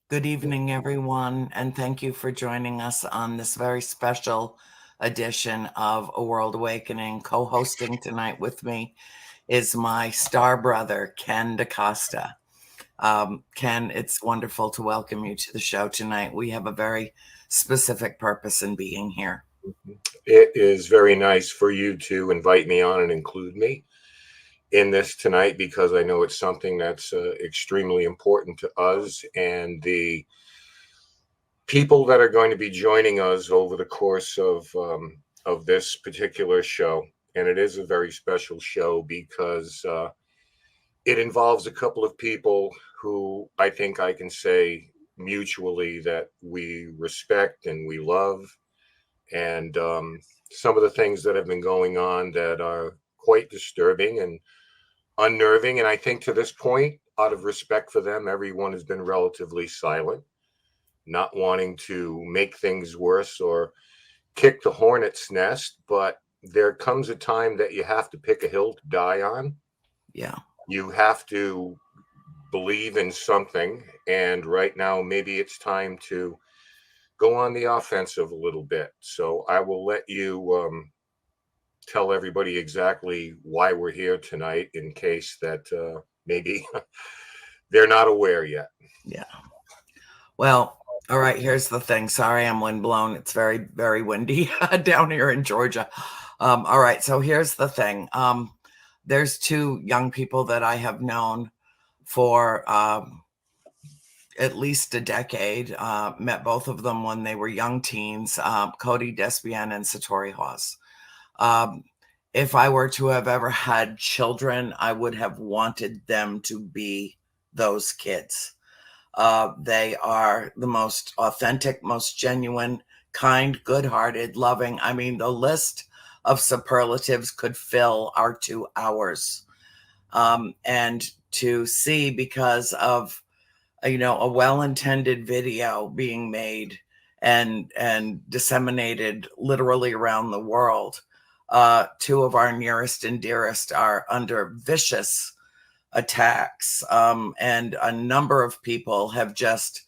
Good evening, everyone, and thank you for joining us on this very special edition of A World Awakening. Co-hosting tonight with me is my star brother, Ken DaCosta. Ken, it's wonderful to welcome you to the show tonight. We have a very specific purpose in being here. It is very nice for you to invite me on and include me in this tonight because I know it's something that's extremely important to us and the people that are going to be joining us over the course of this particular show. And it is a very special show because it involves a couple of people who I think I can say mutually that we respect and we love. And some of the things that have been going on that are quite disturbing and unnerving. And I think to this point, out of respect for them, everyone has been relatively silent, not wanting to make things worse or kick the hornet's nest. But there comes a time that you have to pick a hill to die on. Yeah. You have to believe in something. And right now, maybe it's time to go on the offensive a little bit. So I will let you tell everybody exactly why we're here tonight in case that maybe they're not aware yet. Yeah. Well, all right, here's the thing. Sorry, I'm windblown. It's very, very windy down here in Georgia. All right, so here's the thing. There's two young people that I have known for at least a decade. Met both of them when they were young teens, Cody, DesBiens, and Satori, Hawes. If I were to have ever had children, I would have wanted them to be those kids. They are the most authentic, most genuine, kind, good-hearted, loving. I mean, the list of superlatives could fill our 2 hours. And to see, because of a well-intended video being made and disseminated literally around the world, 2 of our nearest and dearest are under vicious attacks, and a number of people have just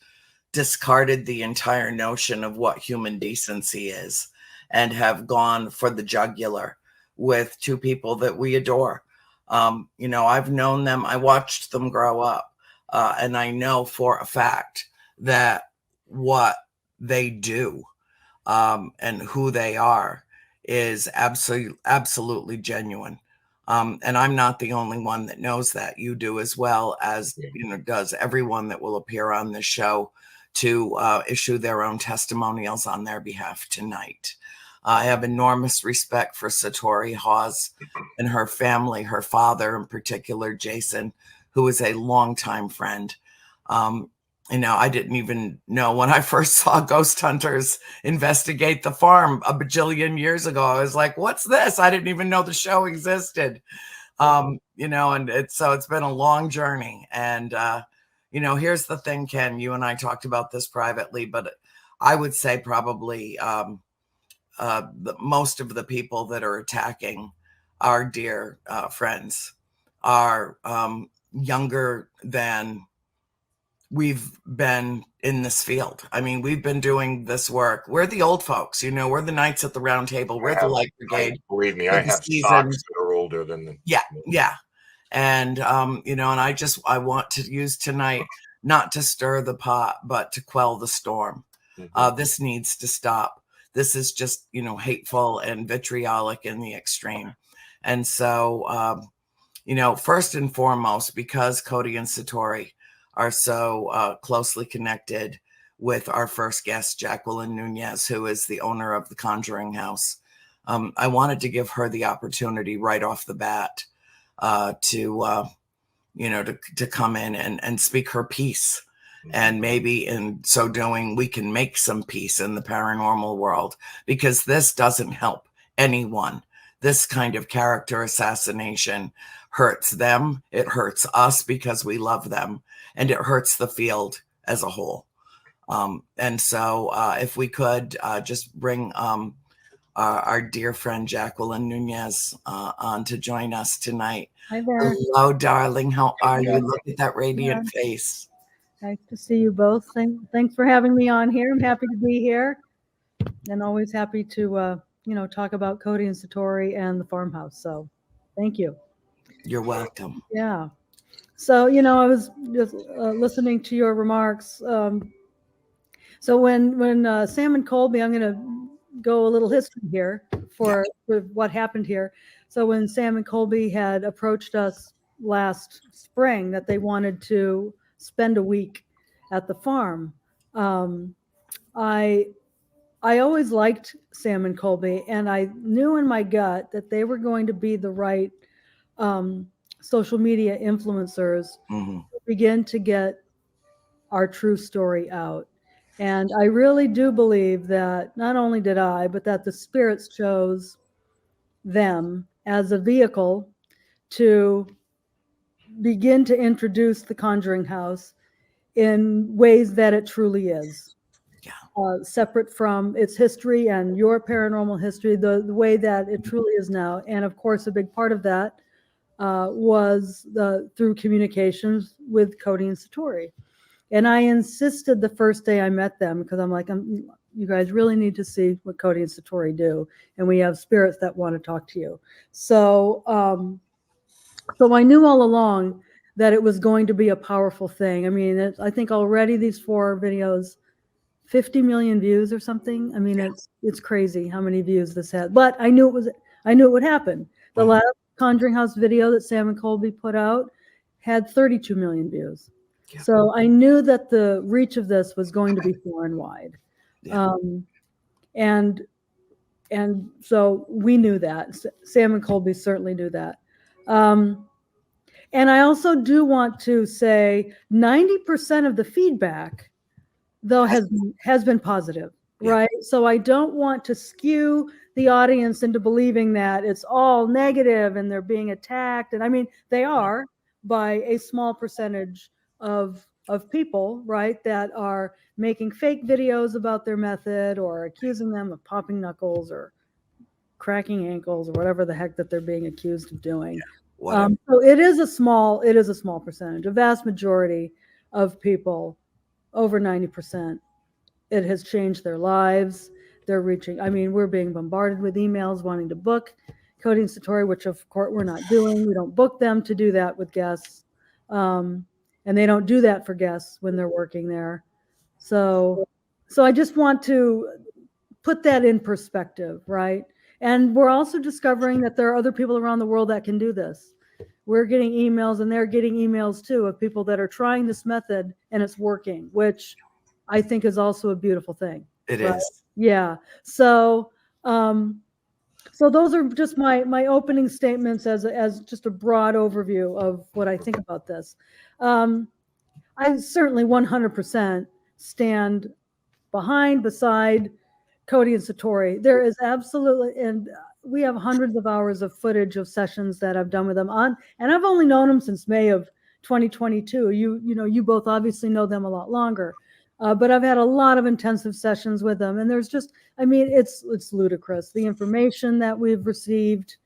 discarded the entire notion of what human decency is and have gone for the jugular with 2 people that we adore. I've known them, I watched them grow up, and I know for a fact that what they do and who they are is absolutely genuine. And I'm not the only one that knows that. You do as well, as does everyone that will appear on the show to issue their own testimonials on their behalf tonight. I have enormous respect for Satori Hawes and her family, her father in particular, Jason, who is a longtime friend. I didn't even know when I first saw Ghost Hunters investigate the farm a bajillion years ago. I was like, what's this? I didn't even know the show existed. And it's been a long journey. And, here's the thing, Ken, you and I talked about this privately, but I would say probably most of the people that are attacking our dear friends are younger than we've been in this field. I mean, we've been doing this work. We're the old folks, we're the Knights at the Round Table. We're the Light Brigade. Believe me, I have season. socks that are older than them. Yeah. And, and I want to use tonight, not to stir the pot, but to quell the storm. This needs to stop. This is just, hateful and vitriolic in the extreme. And so, first and foremost, because Cody and Satori are so closely connected with our first guest, Jacqueline Nunez, who is the owner of the Conjuring House. I wanted to give her the opportunity right off the bat to come in and speak her piece. And maybe in so doing, we can make some peace in the paranormal world, because this doesn't help anyone. This kind of character assassination hurts them. It hurts us because we love them, and it hurts the field as a whole. And so if we could just bring our dear friend Jacqueline Nunez on to join us tonight. Hi there. Hello, darling. How are you? Look at that radiant face. Nice to see you both. Thanks for having me on here. I'm happy to be here, and always happy to talk about Cody and Satori and the farmhouse. So, thank you. You're welcome. Yeah. So, I was just listening to your remarks. So when Sam and Colby, I'm going to go a little history here for what happened here. So when Sam and Colby had approached us last spring that they wanted to spend a week at the farm, I always liked Sam and Colby, and I knew in my gut that they were going to be the right social media influencers Mm-hmm. to begin to get our true story out. And I really do believe that not only did I, but that the spirits chose them as a vehicle to begin to introduce the Conjuring House in ways that it truly is. Separate from its history and your paranormal history, the way that it truly is now. And of course, a big part of that was through communications with Cody and Satori. And I insisted the first day I met them, because I'm like, you guys really need to see what Cody and Satori do. And we have spirits that want to talk to you. So, so I knew all along that it was going to be a powerful thing. I mean, I think already these 4 videos, 50 million views or something. I mean, it's crazy how many views this had. But I knew it would happen. The last Conjuring House video that Sam and Colby put out had 32 million views. Yeah. So I knew that the reach of this was going to be far and wide. Yeah. And so we knew that. Sam and Colby certainly knew that. And I also do want to say 90% of the feedback, though, has been positive, right? So I don't want to skew the audience into believing that it's all negative and they're being attacked. And I mean, they are by a small percentage of people, right, that are making fake videos about their method or accusing them of popping knuckles or cracking ankles or whatever the heck that they're being accused of doing. So it is a small percentage. A vast majority of people, over 90%, it has changed their lives. They're reaching, I mean, we're being bombarded with emails wanting to book Cody and Satori, which of course we're not doing. We don't book them to do that with guests. And they don't do that for guests when they're working there. So I just want to put that in perspective, right? And we're also discovering that there are other people around the world that can do this. We're getting emails, and they're getting emails too, of people that are trying this method and it's working, which I think is also a beautiful thing. It is. Yeah. So, so those are just my opening statements as just a broad overview of what I think about this. I certainly 100% stand beside Cody and Satori. There is absolutely, and we have hundreds of hours of footage of sessions that I've done with them on, and I've only known them since May of 2022. You both obviously know them a lot longer, but I've had a lot of intensive sessions with them, and there's just, I mean, it's ludicrous. The information that we've received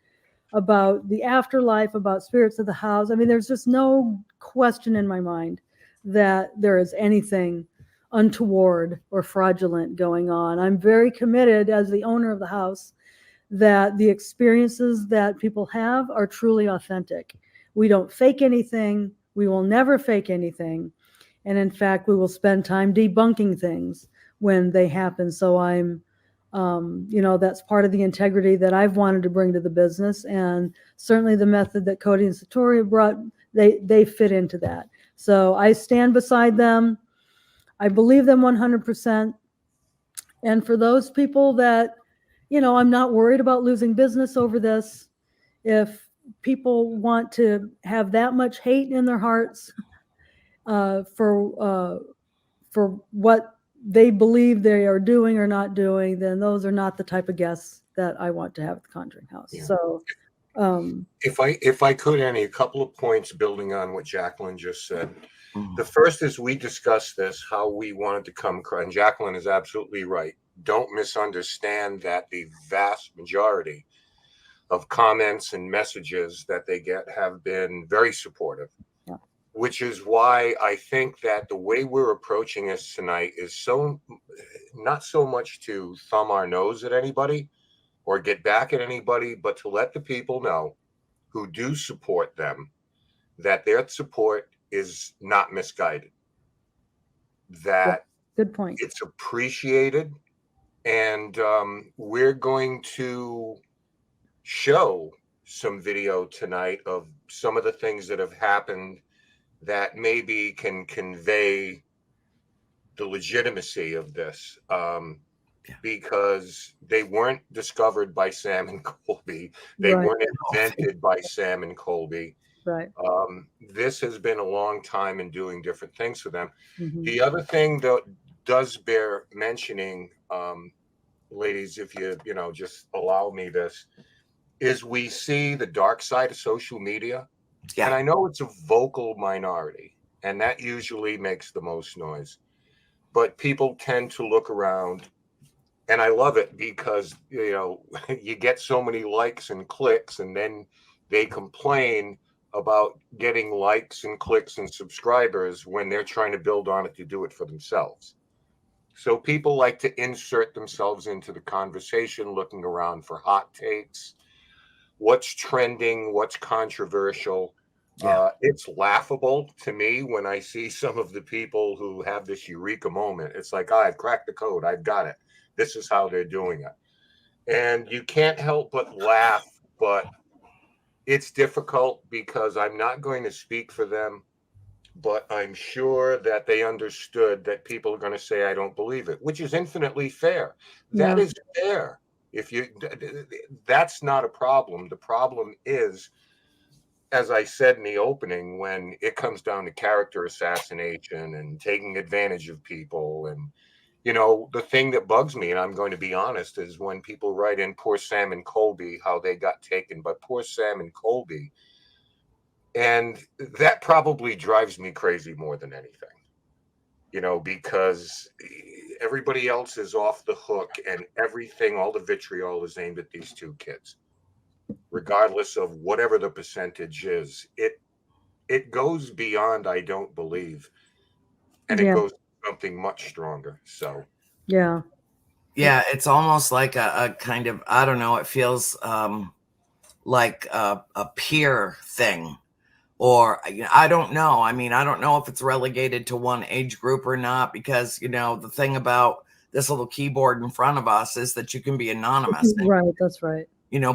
about the afterlife, about spirits of the house. I mean, there's just no question in my mind that there is anything untoward or fraudulent going on. I'm very committed as the owner of the house that the experiences that people have are truly authentic. We don't fake anything. We will never fake anything. And in fact, we will spend time debunking things when they happen. So I'm, that's part of the integrity that I've wanted to bring to the business. And certainly the method that Cody and Satori brought, they fit into that. So I stand beside them. I believe them 100%. And for those people that, I'm not worried about losing business over this. If people want to have that much hate in their hearts for what they believe they are doing or not doing, then those are not the type of guests that I want to have at the Conjuring House. Yeah. So, if I could, Annie, a couple of points building on what Jacqueline just said. The first is we discussed this, how we wanted to come across, and Jacqueline is absolutely right. Don't misunderstand that the vast majority of comments and messages that they get have been very supportive. Yeah. which is why I think that the way we're approaching this tonight is so not so much to thumb our nose at anybody or get back at anybody, but to let the people know who do support them that their support is not misguided, that Good point. it's appreciated. And we're going to show some video tonight of some of the things that have happened that maybe can convey the legitimacy of this, because they weren't discovered by Sam and Colby. They Right. weren't invented by Sam and Colby. Right. This has been a long time in doing different things for them. Mhm. The other thing that does bear mentioning, ladies, if you just allow me this, is we see the dark side of social media. Yeah. And I know it's a vocal minority, and that usually makes the most noise. But people tend to look around, and I love it because, you get so many likes and clicks, and then they complain about getting likes and clicks and subscribers when they're trying to build on it to do it for themselves. So people like to insert themselves into the conversation, looking around for hot takes, what's trending, what's controversial. Yeah. It's laughable to me when I see some of the people who have this eureka moment. It's like, I've cracked the code. I've got it. This is how they're doing it. And you can't help but laugh, but it's difficult because I'm not going to speak for them, but I'm sure that they understood that people are going to say, I don't believe it, which is infinitely fair. That Yeah. is fair. That's not a problem. The problem is, as I said in the opening, when it comes down to character assassination and taking advantage of people. And, the thing that bugs me, and I'm going to be honest, is when people write in poor Sam and Colby, how they got taken by poor Sam and Colby. And that probably drives me crazy more than anything, because everybody else is off the hook, and everything, all the vitriol is aimed at these two kids, regardless of whatever the percentage is. It goes beyond I don't believe, and it Yeah. goes to something much stronger. So Yeah. Yeah, it's almost like a kind of, I don't know, it feels like a peer thing. Or I don't know. I mean, I don't know if it's relegated to one age group or not, because, the thing about this little keyboard in front of us is that you can be anonymous. And, Right. That's right.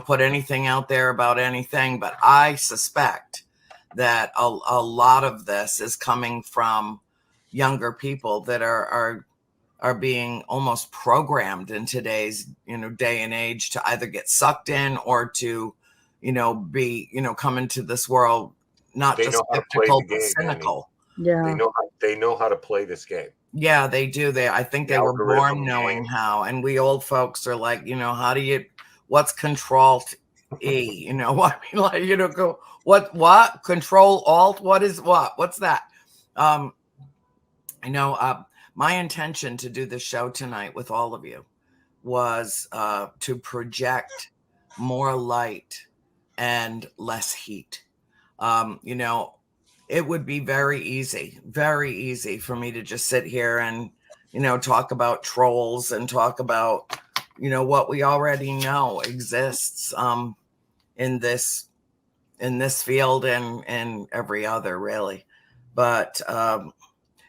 put anything out there about anything. But I suspect that a lot of this is coming from younger people that are being almost programmed in today's, day and age to either get sucked in or to, be, come into this world not they just know how to play skeptical, the but game, Annie. cynical. Yeah. They know how to play this game. Yeah, they do. I think The they were born algorithm knowing game. how. And we old folks are like, what's control E? I mean, like, go, what? Control Alt? What is what? What's that? My intention to do the show tonight with all of you was to project more light and less heat. It would be very easy for me to just sit here and, talk about trolls and talk about, what we already know exists in this field and every other, really. But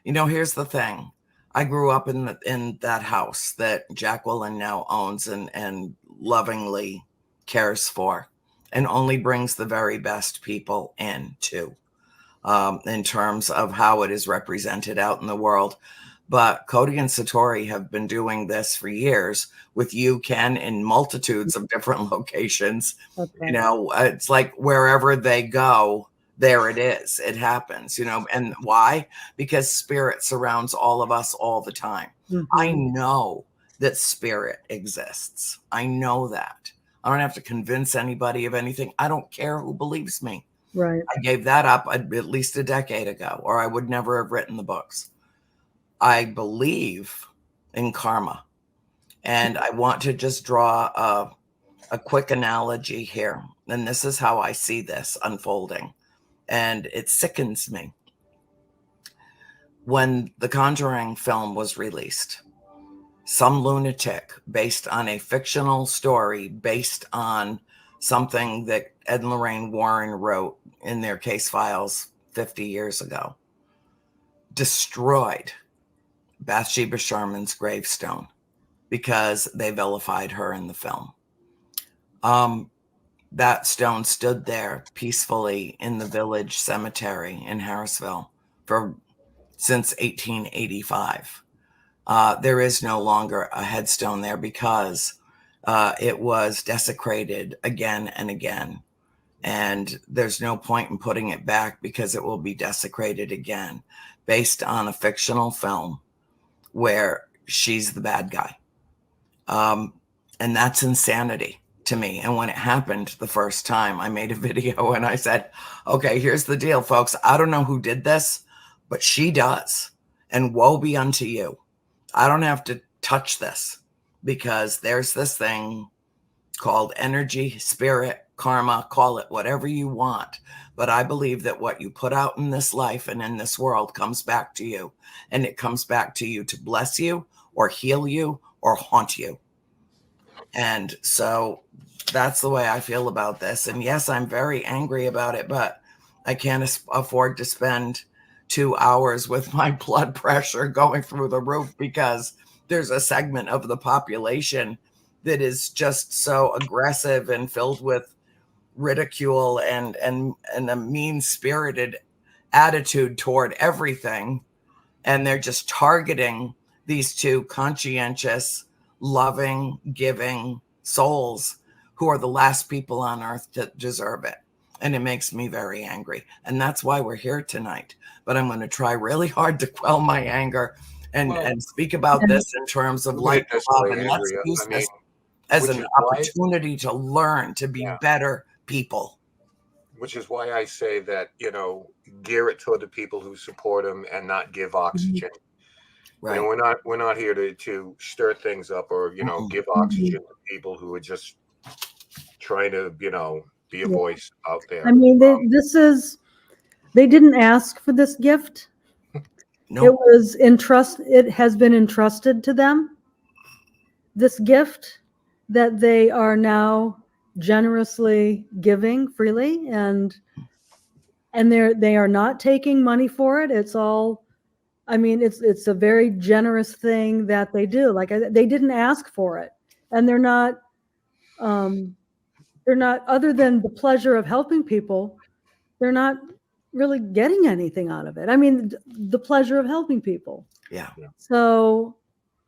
here's the thing. I grew up in that house that Jacqueline now owns and lovingly cares for, and only brings the very best people in too, in terms of how it is represented out in the world. But Cody and Satori have been doing this for years with you, Ken, in multitudes of different locations. Okay. It's like wherever they go, there it is. It happens, and why? Because spirit surrounds all of us all the time. I know that spirit exists. I know that. I don't have to convince anybody of anything. I don't care who believes me. Right. I gave that up at least a decade ago, or I would never have written the books. I believe in karma. And I want to just draw a quick analogy here. And this is how I see this unfolding. And it sickens me when the Conjuring film was released, some lunatic, based on a fictional story, based on something that Ed and Lorraine Warren wrote in their case files 50 years ago, destroyed Bathsheba Sherman's gravestone because they vilified her in the film. That stone stood there peacefully in the village cemetery in Harrisville since 1885. There is no longer a headstone there because it was desecrated again and again. And there's no point in putting it back because it will be desecrated again based on a fictional film where she's the bad guy. And that's insanity to me. And when it happened the first time, I made a video and I said, okay, here's the deal, folks. I don't know who did this, but she does. And woe be unto you. I don't have to touch this because there's this thing called energy, spirit, karma, call it whatever you want. But I believe that what you put out in this life and in this world comes back to you. And it comes back to you to bless you or heal you or haunt you. And so that's the way I feel about this. And yes, I'm very angry about it, but I can't afford to spend 2 hours with my blood pressure going through the roof because there's a segment of the population that is just so aggressive and filled with ridicule and a mean-spirited attitude toward everything. And they're just targeting these two conscientious, loving, giving souls who are the last people on earth to deserve it. And it makes me very angry. And that's why we're here tonight. But I'm going to try really hard to quell my anger and speak about this in terms of light, love, and let's use this as an opportunity to learn to be better people. Which is why I say that, gear it toward the people who support them and not give oxygen. Right. We're not here to stir things up or, give oxygen to people who are just trying to, be a voice out there. I mean, they didn't ask for this gift. No. It has been entrusted to them, this gift that they are now generously giving freely, and they are not taking money for it. It's all, I mean, it's a very generous thing that they do. Like, they didn't ask for it, and they're not other than the pleasure of helping people, they're not really getting anything out of it. I mean, the pleasure of helping people. Yeah. So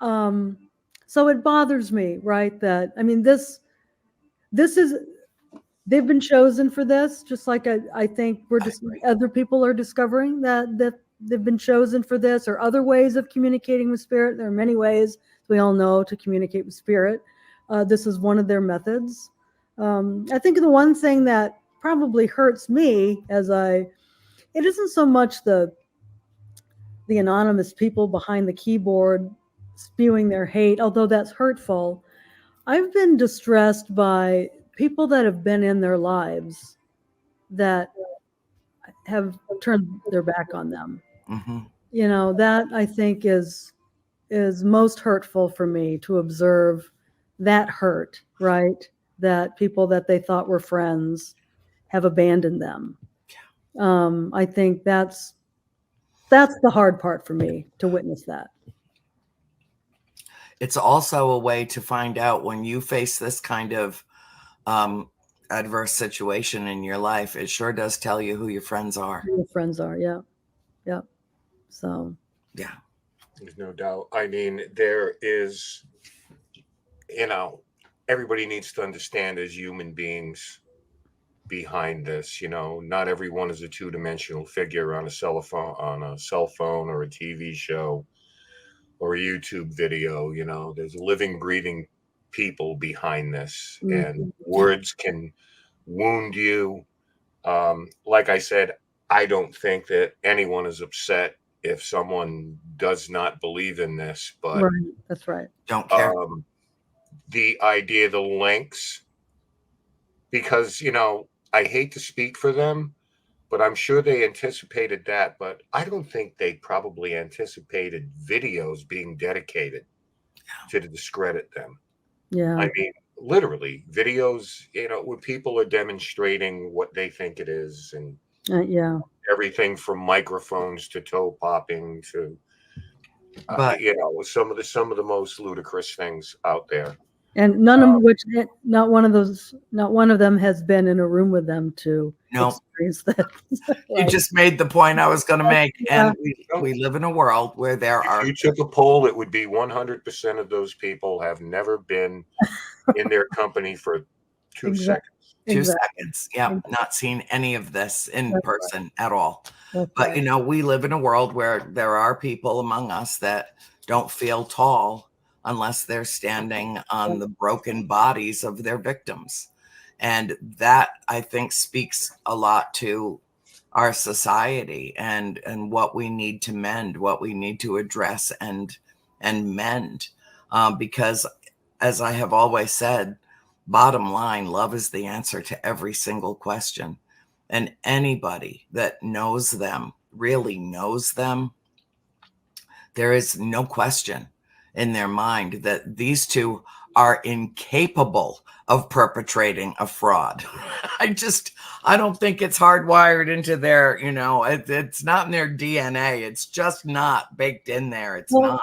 it bothers me, right? That, I mean, this is, they've been chosen for this, just like I think other people are discovering that they've been chosen for this, or other ways of communicating with spirit. There are many ways, we all know, to communicate with spirit. This is one of their methods. I think the one thing that probably hurts me it isn't so much the anonymous people behind the keyboard spewing their hate, although that's hurtful. I've been distressed by people that have been in their lives that have turned their back on them. Mm-hmm. That I think is most hurtful for me, to observe that hurt, right? That people that they thought were friends have abandoned them. I think that's the hard part for me, to witness that. It's also a way to find out when you face this kind of adverse situation in your life. It sure does tell you who your friends are. Who your friends are, yeah. So. Yeah. There's no doubt. I mean, there is, everybody needs to understand as human beings behind this, not everyone is a two-dimensional figure on a cell phone or a TV show or a YouTube video. There's living, breathing people behind this, and words can wound you. Like I said, I don't think that anyone is upset if someone does not believe in this, but right, that's right. Don't care. The idea, the links, because I hate to speak for them, but I'm sure they anticipated that. But I don't think they probably anticipated videos being dedicated to discredit them. Yeah. I mean, literally videos, where people are demonstrating what they think it is, and Yeah. everything from microphones to toe popping to, But some of the most ludicrous things out there. And none of which, not one of them has been in a room with them to No. experience that. you just made the point I was going to make. Yeah. And we live in a world where there are. If you took a poll, it would be 100% of those people have never been in their company for 2 seconds. 2 seconds. Yeah. Not seen any of this in person at all. That's But, right. we live in a world where there are people among us that don't feel tall unless they're standing on the broken bodies of their victims. And that, I think, speaks a lot to our society and what we need to mend, what we need to address and mend. Because, as I have always said, bottom line, love is the answer to every single question. And anybody that knows them, really knows them, there is no question in their mind that these two are incapable of perpetrating a fraud. I don't think it's hardwired into their, it's not in their DNA. It's just not baked in there. It's not.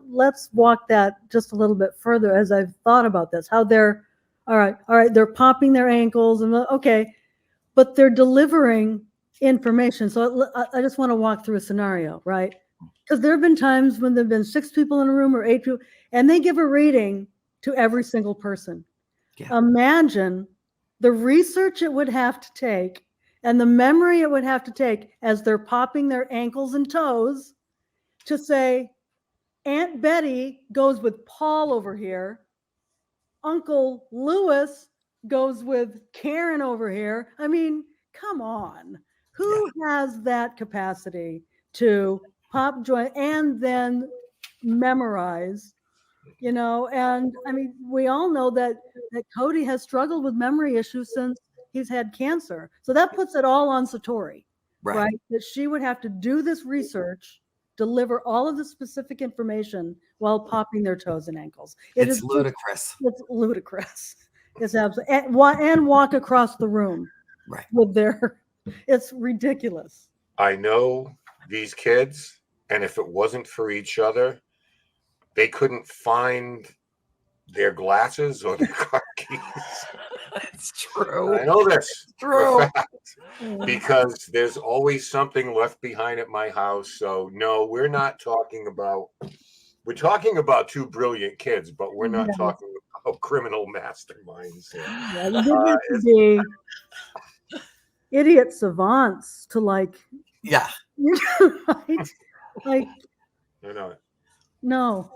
Let's walk that just a little bit further as I've thought about this, how they're, all right, they're popping their ankles and okay, but they're delivering information. So I just want to walk through a scenario, right? Because there have been times when there have been 6 people in a room or 8 people, and they give a reading to every single person. Yeah. Imagine the research it would have to take and the memory it would have to take as they're popping their ankles and toes to say, Aunt Betty goes with Paul over here. Uncle Lewis goes with Karen over here. I mean, come on. Who has that capacity to pop joint and then memorize, and I mean, we all know that Cody has struggled with memory issues since he's had cancer. So that puts it all on Satori, right? That she would have to do this research, deliver all of the specific information while popping their toes and ankles. It's ludicrous. It's ludicrous. It's absolutely, and walk across the room with it's ridiculous. I know these kids, and if it wasn't for each other, they couldn't find their glasses or their car keys. It's true. I know that's true. Because there's always something left behind at my house. So no, we're talking about 2 brilliant kids, but we're not talking about criminal masterminds. Be idiot savants to right? Like, no.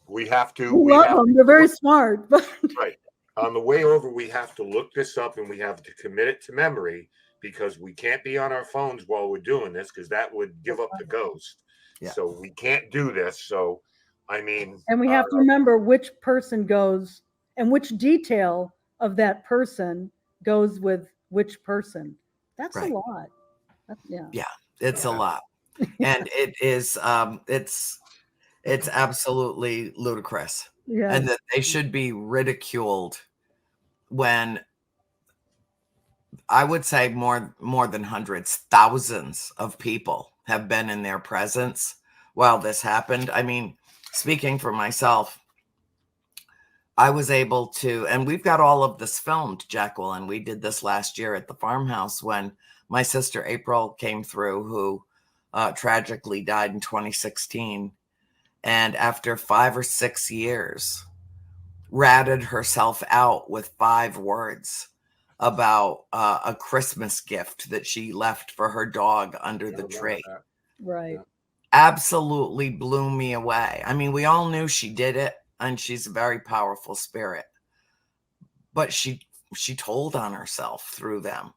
We have to. We love them. They're very smart, but right. On the way over, we have to look this up and we have to commit it to memory because we can't be on our phones while we're doing this because that would give up the ghost. Yeah. So we can't do this. So, I mean. And we have to remember which person goes and which detail of that person goes with which person. That's a lot. Yeah, it's a lot. And it is, it's absolutely ludicrous. Yeah. And that they should be ridiculed when I would say more than hundreds, thousands of people have been in their presence while this happened. I mean, speaking for myself, I was able to, and we've got all of this filmed, Jacqueline. We did this last year at the farmhouse when my sister April came through, who tragically died in 2016. And after 5 or 6 years, ratted herself out with 5 words about a Christmas gift that she left for her dog under the tree. Right. Absolutely blew me away. I mean, we all knew she did it, and she's a very powerful spirit. But she told on herself through them.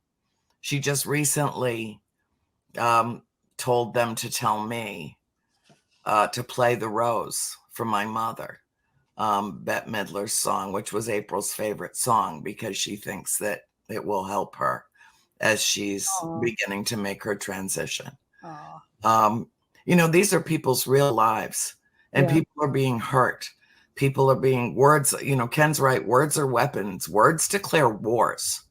She just recently told them to tell me to play The Rose for my mother, Bette Midler's song, which was April's favorite song because she thinks that it will help her as she's Aw. beginning to make her transition. Aw. These are people's real lives, and Yeah. people are being hurt. People are being words, Ken's right. Words are weapons. Words declare wars.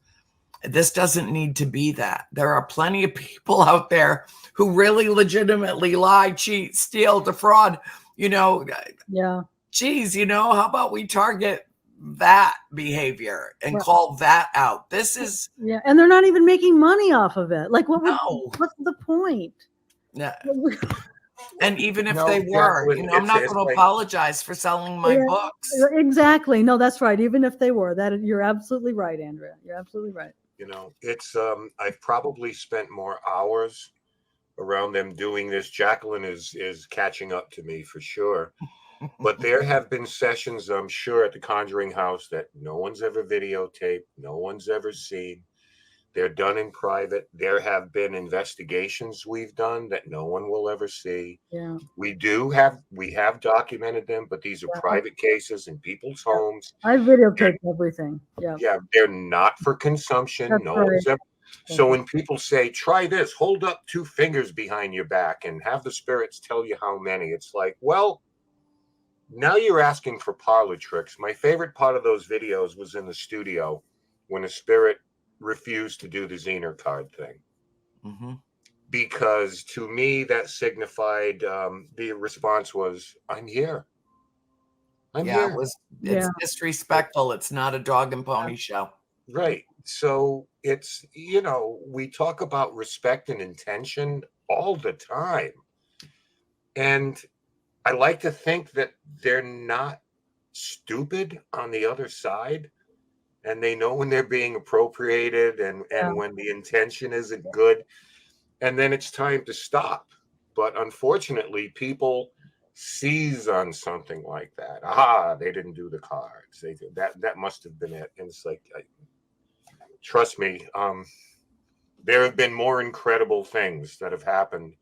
This doesn't need to be that. There are plenty of people out there who really legitimately lie, cheat, steal, defraud, Yeah. geez, how about we target that behavior and call that out? This is Yeah, and they're not even making money off of it. Like, what's the point? yeah. And even if No, they were, Jacqueline, I'm not it's going to like, apologize for selling my Yeah, books. Exactly. No, that's right. Even if they were, you're absolutely right, Andrea. You're absolutely right. it's I've probably spent more hours around them doing this. Jacqueline is catching up to me for sure. But there have been sessions, I'm sure, at the Conjuring House that no one's ever videotaped, no one's ever seen. They're done in private. There have been investigations we've done that no one will ever see. Yeah. We have documented them, but these are private cases in people's homes. I videotaped everything. Yeah. Yeah, they're not for consumption. That's No right. one's ever. So when people say, try this, hold up 2 fingers behind your back and have the spirits tell you how many, it's like, well, now you're asking for parlor tricks. My favorite part of those videos was in the studio when a spirit refused to do the Zener card thing. Mm-hmm. Because to me, that signified the response was, I'm here. I'm here. It's disrespectful. It's not a dog and pony show. Right. So it's, we talk about respect and intention all the time. And I like to think that they're not stupid on the other side. And they know when they're being appropriated and when the intention isn't good. And then it's time to stop. But unfortunately, people seize on something like that. They didn't do the cards. They did that must have been it. And it's like, trust me, there have been more incredible things that have happened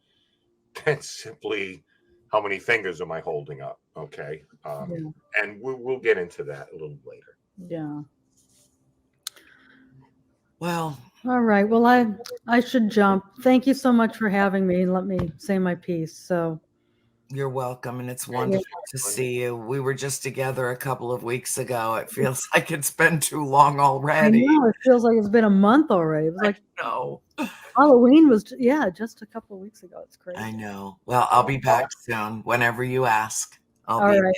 than simply how many fingers am I holding up? Okay. And we'll get into that a little later. Yeah. Well, all right. Well, I should jump. Thank you so much for having me and let me say my piece. So you're welcome, and it's wonderful to see you. We were just together a couple of weeks ago. It feels like it's been too long already. I know, it feels like it's been a month already. It was like no. Halloween was just a couple of weeks ago. It's crazy. I know. Well, I'll be back soon whenever you ask. All right.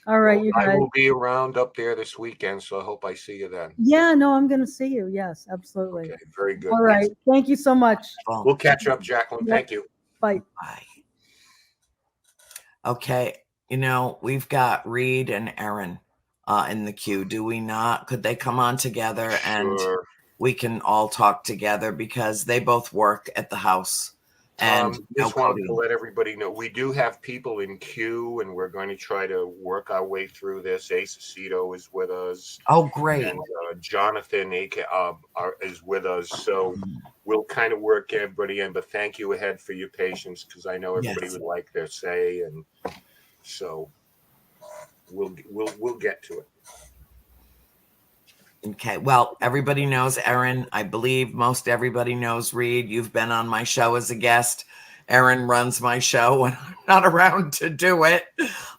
All right, well, you guys. I will be around up there this weekend, so I hope I see you then. Yeah, no, I'm going to see you. Yes, absolutely. Okay, very good. All right. Thank you so much. We'll catch up, Jacqueline. Thank you. Bye. Bye. Okay. We've got Reed and Erin in the queue. Do we not? Could they come on together and we can all talk together because they both work at the house? And just wanted to let everybody know we do have people in queue, and we're going to try to work our way through this. Ace Aceto is with us. Oh, great! And Jonathan is with us. So we'll kind of work everybody in. But thank you ahead for your patience, because I know everybody would like their say, and so we'll get to it. Okay, well, everybody knows Erin. I believe most everybody knows Reed. You've been on my show as a guest. Erin runs my show when I'm not around to do it.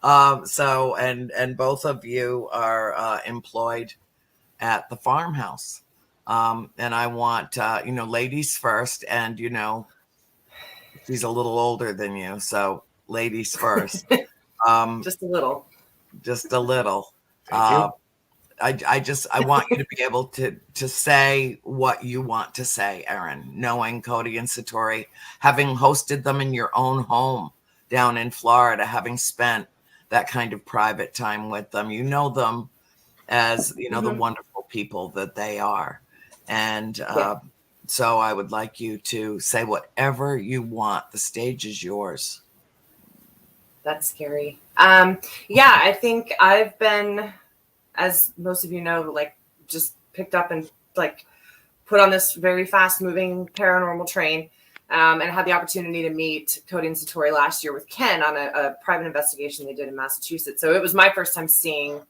And both of you are employed at the farmhouse. And I want, ladies first. And, she's a little older than you. So ladies first. Just a little. Just a little. Thank you. I want you to be able to say what you want to say, Erin, knowing Cody and Satori, having hosted them in your own home down in Florida, having spent that kind of private time with them. You know them as, the wonderful people that they are. And so I would like you to say whatever you want. The stage is yours. That's scary. I think I've been, as most of you know, just picked up and put on this very fast moving paranormal train, and had the opportunity to meet Cody and Satori last year with Ken on a private investigation they did in Massachusetts. So it was my first time seeing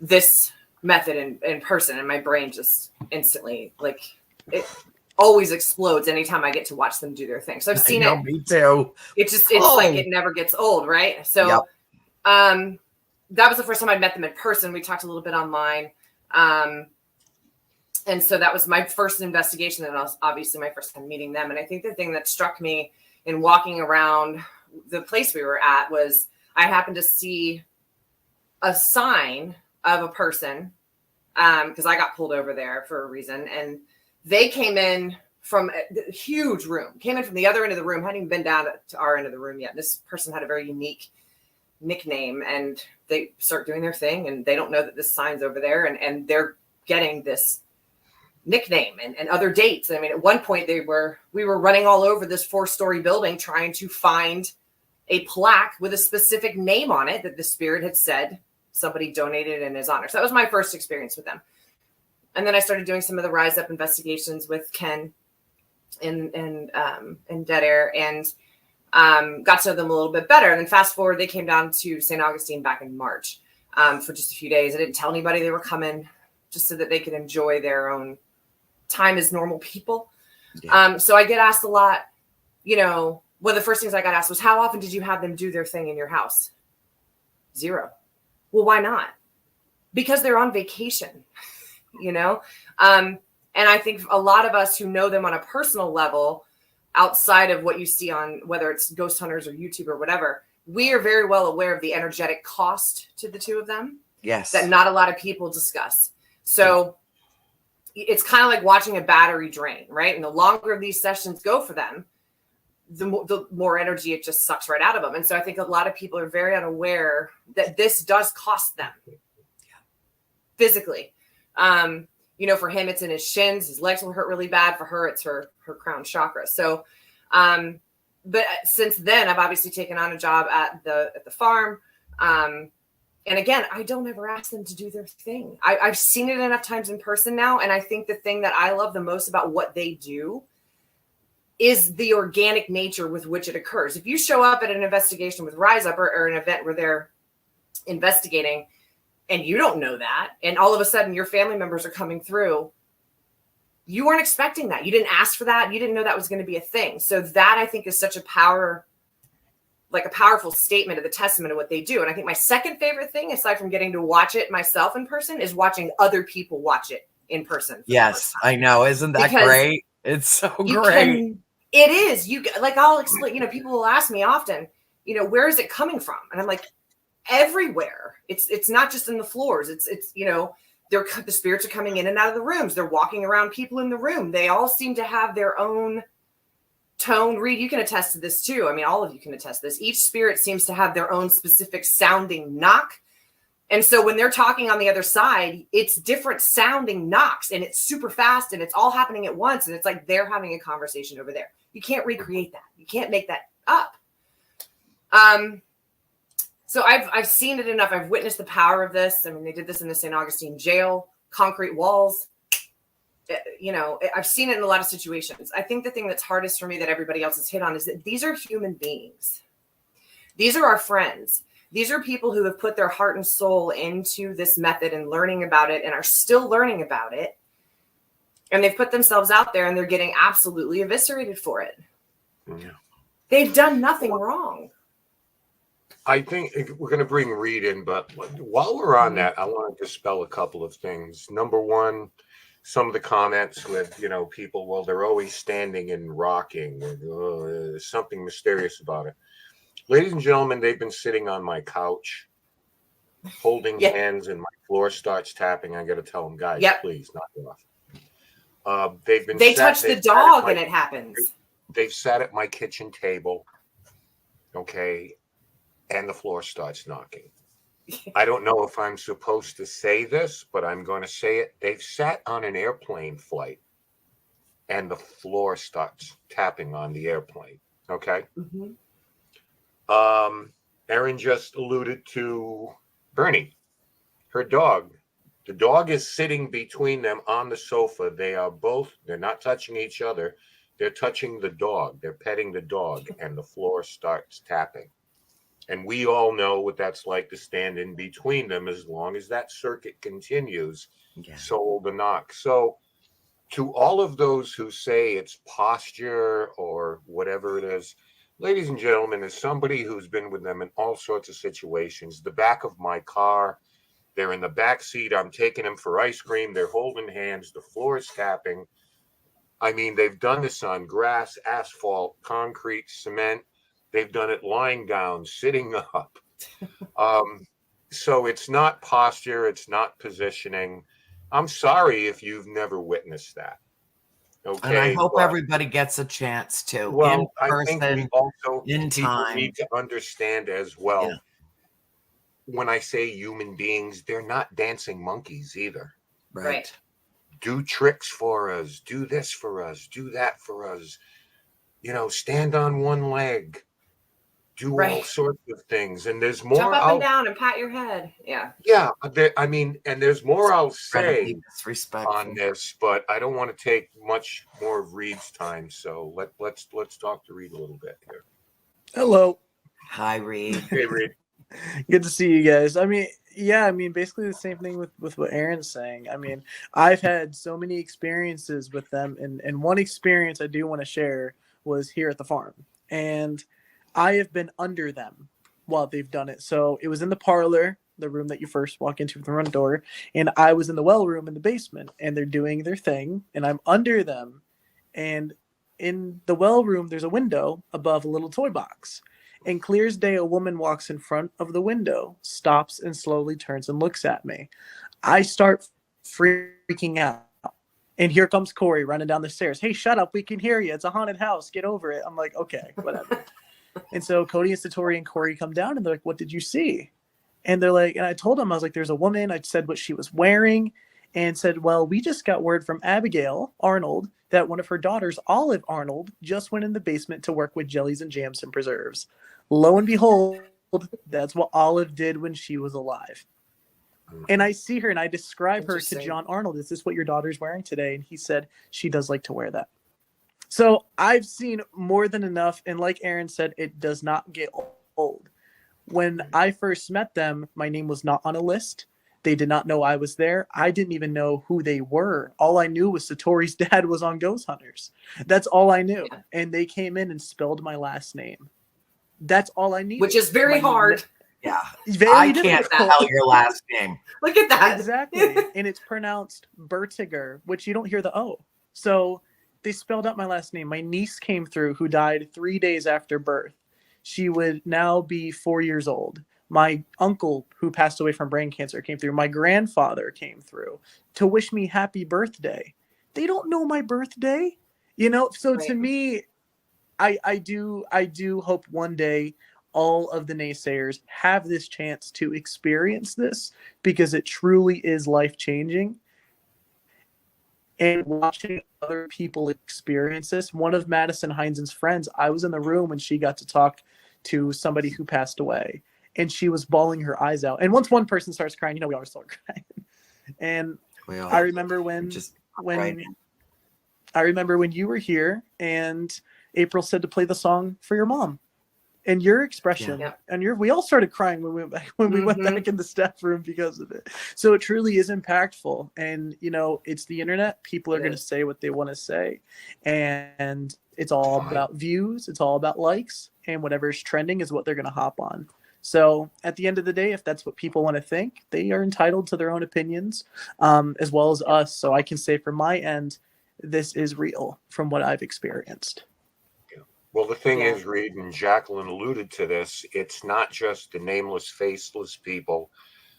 this method in person, and my brain just instantly it always explodes anytime I get to watch them do their thing. So I've seen it. Me too. It's like it never gets old, right? So that was the first time I'd met them in person. We talked a little bit online. And so that was my first investigation, and obviously my first time meeting them. And I think the thing that struck me in walking around the place we were at was I happened to see a sign of a person, because I got pulled over there for a reason. And they came in from a huge room, came in from the other end of the room, hadn't even been down to our end of the room yet. This person had a very unique nickname, and they start doing their thing, and they don't know that this sign's over there, and they're getting this nickname and other dates. I mean, at one point we were running all over this 4-story building trying to find a plaque with a specific name on it that the spirit had said somebody donated in his honor. So that was my first experience with them. And then I started doing some of the Rise Up investigations with Ken in Dead Air, and got to know them a little bit better. And then fast forward, they came down to St. Augustine back in March for just a few days. I didn't tell anybody they were coming, just so that they could enjoy their own time as normal people. Yeah. So I get asked a lot, one of the first things I got asked was, how often did you have them do their thing in your house? 0. Well, why not? Because they're on vacation, and I think a lot of us who know them on a personal level, outside of what you see on whether it's Ghost Hunters or YouTube or whatever, we are very well aware of the energetic cost to the two of them. Yes. That not a lot of people discuss. So it's kind of like watching a battery drain, right? And the longer these sessions go for them, the more energy it just sucks right out of them. And so I think a lot of people are very unaware that this does cost them physically. For him, it's in his shins. His legs will hurt really bad. For her, it's her crown chakra. So, but since then, I've obviously taken on a job at the farm. And again, I don't ever ask them to do their thing. I've seen it enough times in person now. And I think the thing that I love the most about what they do is the organic nature with which it occurs. If you show up at an investigation with Rise Up or an event where they're investigating and you don't know that, and all of a sudden your family members are coming through, you weren't expecting that. You didn't ask for that. You didn't know that was going to be a thing. So that, I think, is such a powerful statement of the testament of what they do. And I think my second favorite thing, aside from getting to watch it myself in person, is watching other people watch it in person. Yes, I know. Isn't that great? It's so great. It is. I'll explain, people will ask me often, where is it coming from? And I'm like, everywhere. It's not just in the floors. It's the spirits are coming in and out of the rooms. They're walking around people in the room. They all seem to have their own tone. Reed, you can attest to this too. I mean, all of you can attest to this. Each spirit seems to have their own specific sounding knock. And so when they're talking on the other side, it's different sounding knocks, and it's super fast, and it's all happening at once. And it's like they're having a conversation over there. You can't recreate that. You can't make that up. So I've seen it enough. I've witnessed the power of this. I mean, they did this in the St. Augustine jail, concrete walls. I've seen it in a lot of situations. I think the thing that's hardest for me that everybody else has hit on is that these are human beings. These are our friends. These are people who have put their heart and soul into this method and learning about it and are still learning about it. And they've put themselves out there and they're getting absolutely eviscerated for it. Yeah. They've done nothing wrong. I think we're going to bring Reed in, but while we're on that, I want to dispel a couple of things. Number one, some of the comments with, people, well, they're always standing and rocking. There's something mysterious about it. Ladies and gentlemen, they've been sitting on my couch, holding hands, and my floor starts tapping. I got to tell them, guys, please knock it off. They touch the dog and it happens. They've sat at my kitchen table, okay, and the floor starts knocking. I don't know if I'm supposed to say this, but I'm going to say it. They've sat on an airplane flight, and the floor starts tapping on the airplane, okay? Mm-hmm. Erin just alluded to Bernie, her dog. The dog is sitting between them on the sofa. They're not touching each other. They're touching the dog. They're petting the dog, and the floor starts tapping. And we all know what that's like to stand in between them. As long as that circuit continues, so will the knock. So to all of those who say it's posture or whatever it is, ladies and gentlemen, as somebody who's been with them in all sorts of situations, the back of my car, they're in the back seat, I'm taking them for ice cream, they're holding hands, the floor is tapping. I mean, they've done this on grass, asphalt, concrete, cement. They've done it lying down, sitting up. So it's not posture, it's not positioning. I'm sorry if you've never witnessed that. Okay. And I hope but, everybody gets a chance to, in well, I think we person, also in people time. need to understand as well. Yeah. When I say human beings, they're not dancing monkeys either. Right. Do tricks for us, do this for us, do that for us. Stand on one leg, do all Right. sorts of things. And there's more. Jump up and down and pat your head. Yeah. Yeah. And there's more I'll say Incredibly disrespectful. on this, but I don't want to take much more of Reed's time. So let's talk to Reed a little bit here. Hello. Hi, Reed. Hey, Reed. Good to see you guys. Basically the same thing with what Aaron's saying. I've had so many experiences with them, and one experience I do want to share was here at the farm. And I have been under them while they've done it. So it was in the parlor, the room that you first walk into from the front door, and I was in the well room in the basement, and they're doing their thing, and I'm under them. And in the well room, there's a window above a little toy box. And clear as day, a woman walks in front of the window, stops, and slowly turns and looks at me. I start freaking out. And here comes Corey running down the stairs. Hey, shut up. We can hear you. It's a haunted house. Get over it. I'm like, okay, whatever. And so Cody and Satori and Corey come down, and they're like, what did you see? And they're like, and I told them, I was like, there's a woman. I said what she was wearing and said, well, we just got word from Abigail Arnold that one of her daughters, Olive Arnold, just went in the basement to work with jellies and jams and preserves. Lo and behold, that's what Olive did when she was alive. And I see her and I describe her to John Arnold. Is this what your daughter's wearing today? And he said, she does like to wear that. So I've seen more than enough. And like Aaron said, it does not get old. When I first met them, my name was not on a list. They did not know I was there. I didn't even know who they were. All I knew was Satori's dad was on Ghost Hunters. That's all I knew. Yeah. And they came in and spelled my last name. That's all I needed. Which is very hard. Yeah. Very can't spell your last name. Look at that. Exactly. And it's pronounced Bertiger, which you don't hear the O. So they spelled out my last name. My niece came through, who died 3 days after birth. She would now be 4 years old. My uncle, who passed away from brain cancer, came through. My grandfather came through to wish me happy birthday. They don't know my birthday, So right. To me, I do hope one day all of the naysayers have this chance to experience this, because it truly is life-changing. And watching other people experience this, one of Madison Heinzen's friends, I was in the room when she got to talk to somebody who passed away, and she was bawling her eyes out. And once one person starts crying, we always start crying. And I remember when you were here and April said to play the song for your mom, and your expression, and we all started crying when we went back in the staff room because of it. So it truly is impactful. And it's the internet. People are going to say what they want to say, and it's all about views. It's all about likes, and whatever's trending is what they're going to hop on. So at the end of the day, if that's what people want to think, they are entitled to their own opinions, as well as us. So I can say from my end, this is real from what I've experienced. Well, the thing is, Reed, and Jacqueline alluded to this, it's not just the nameless, faceless people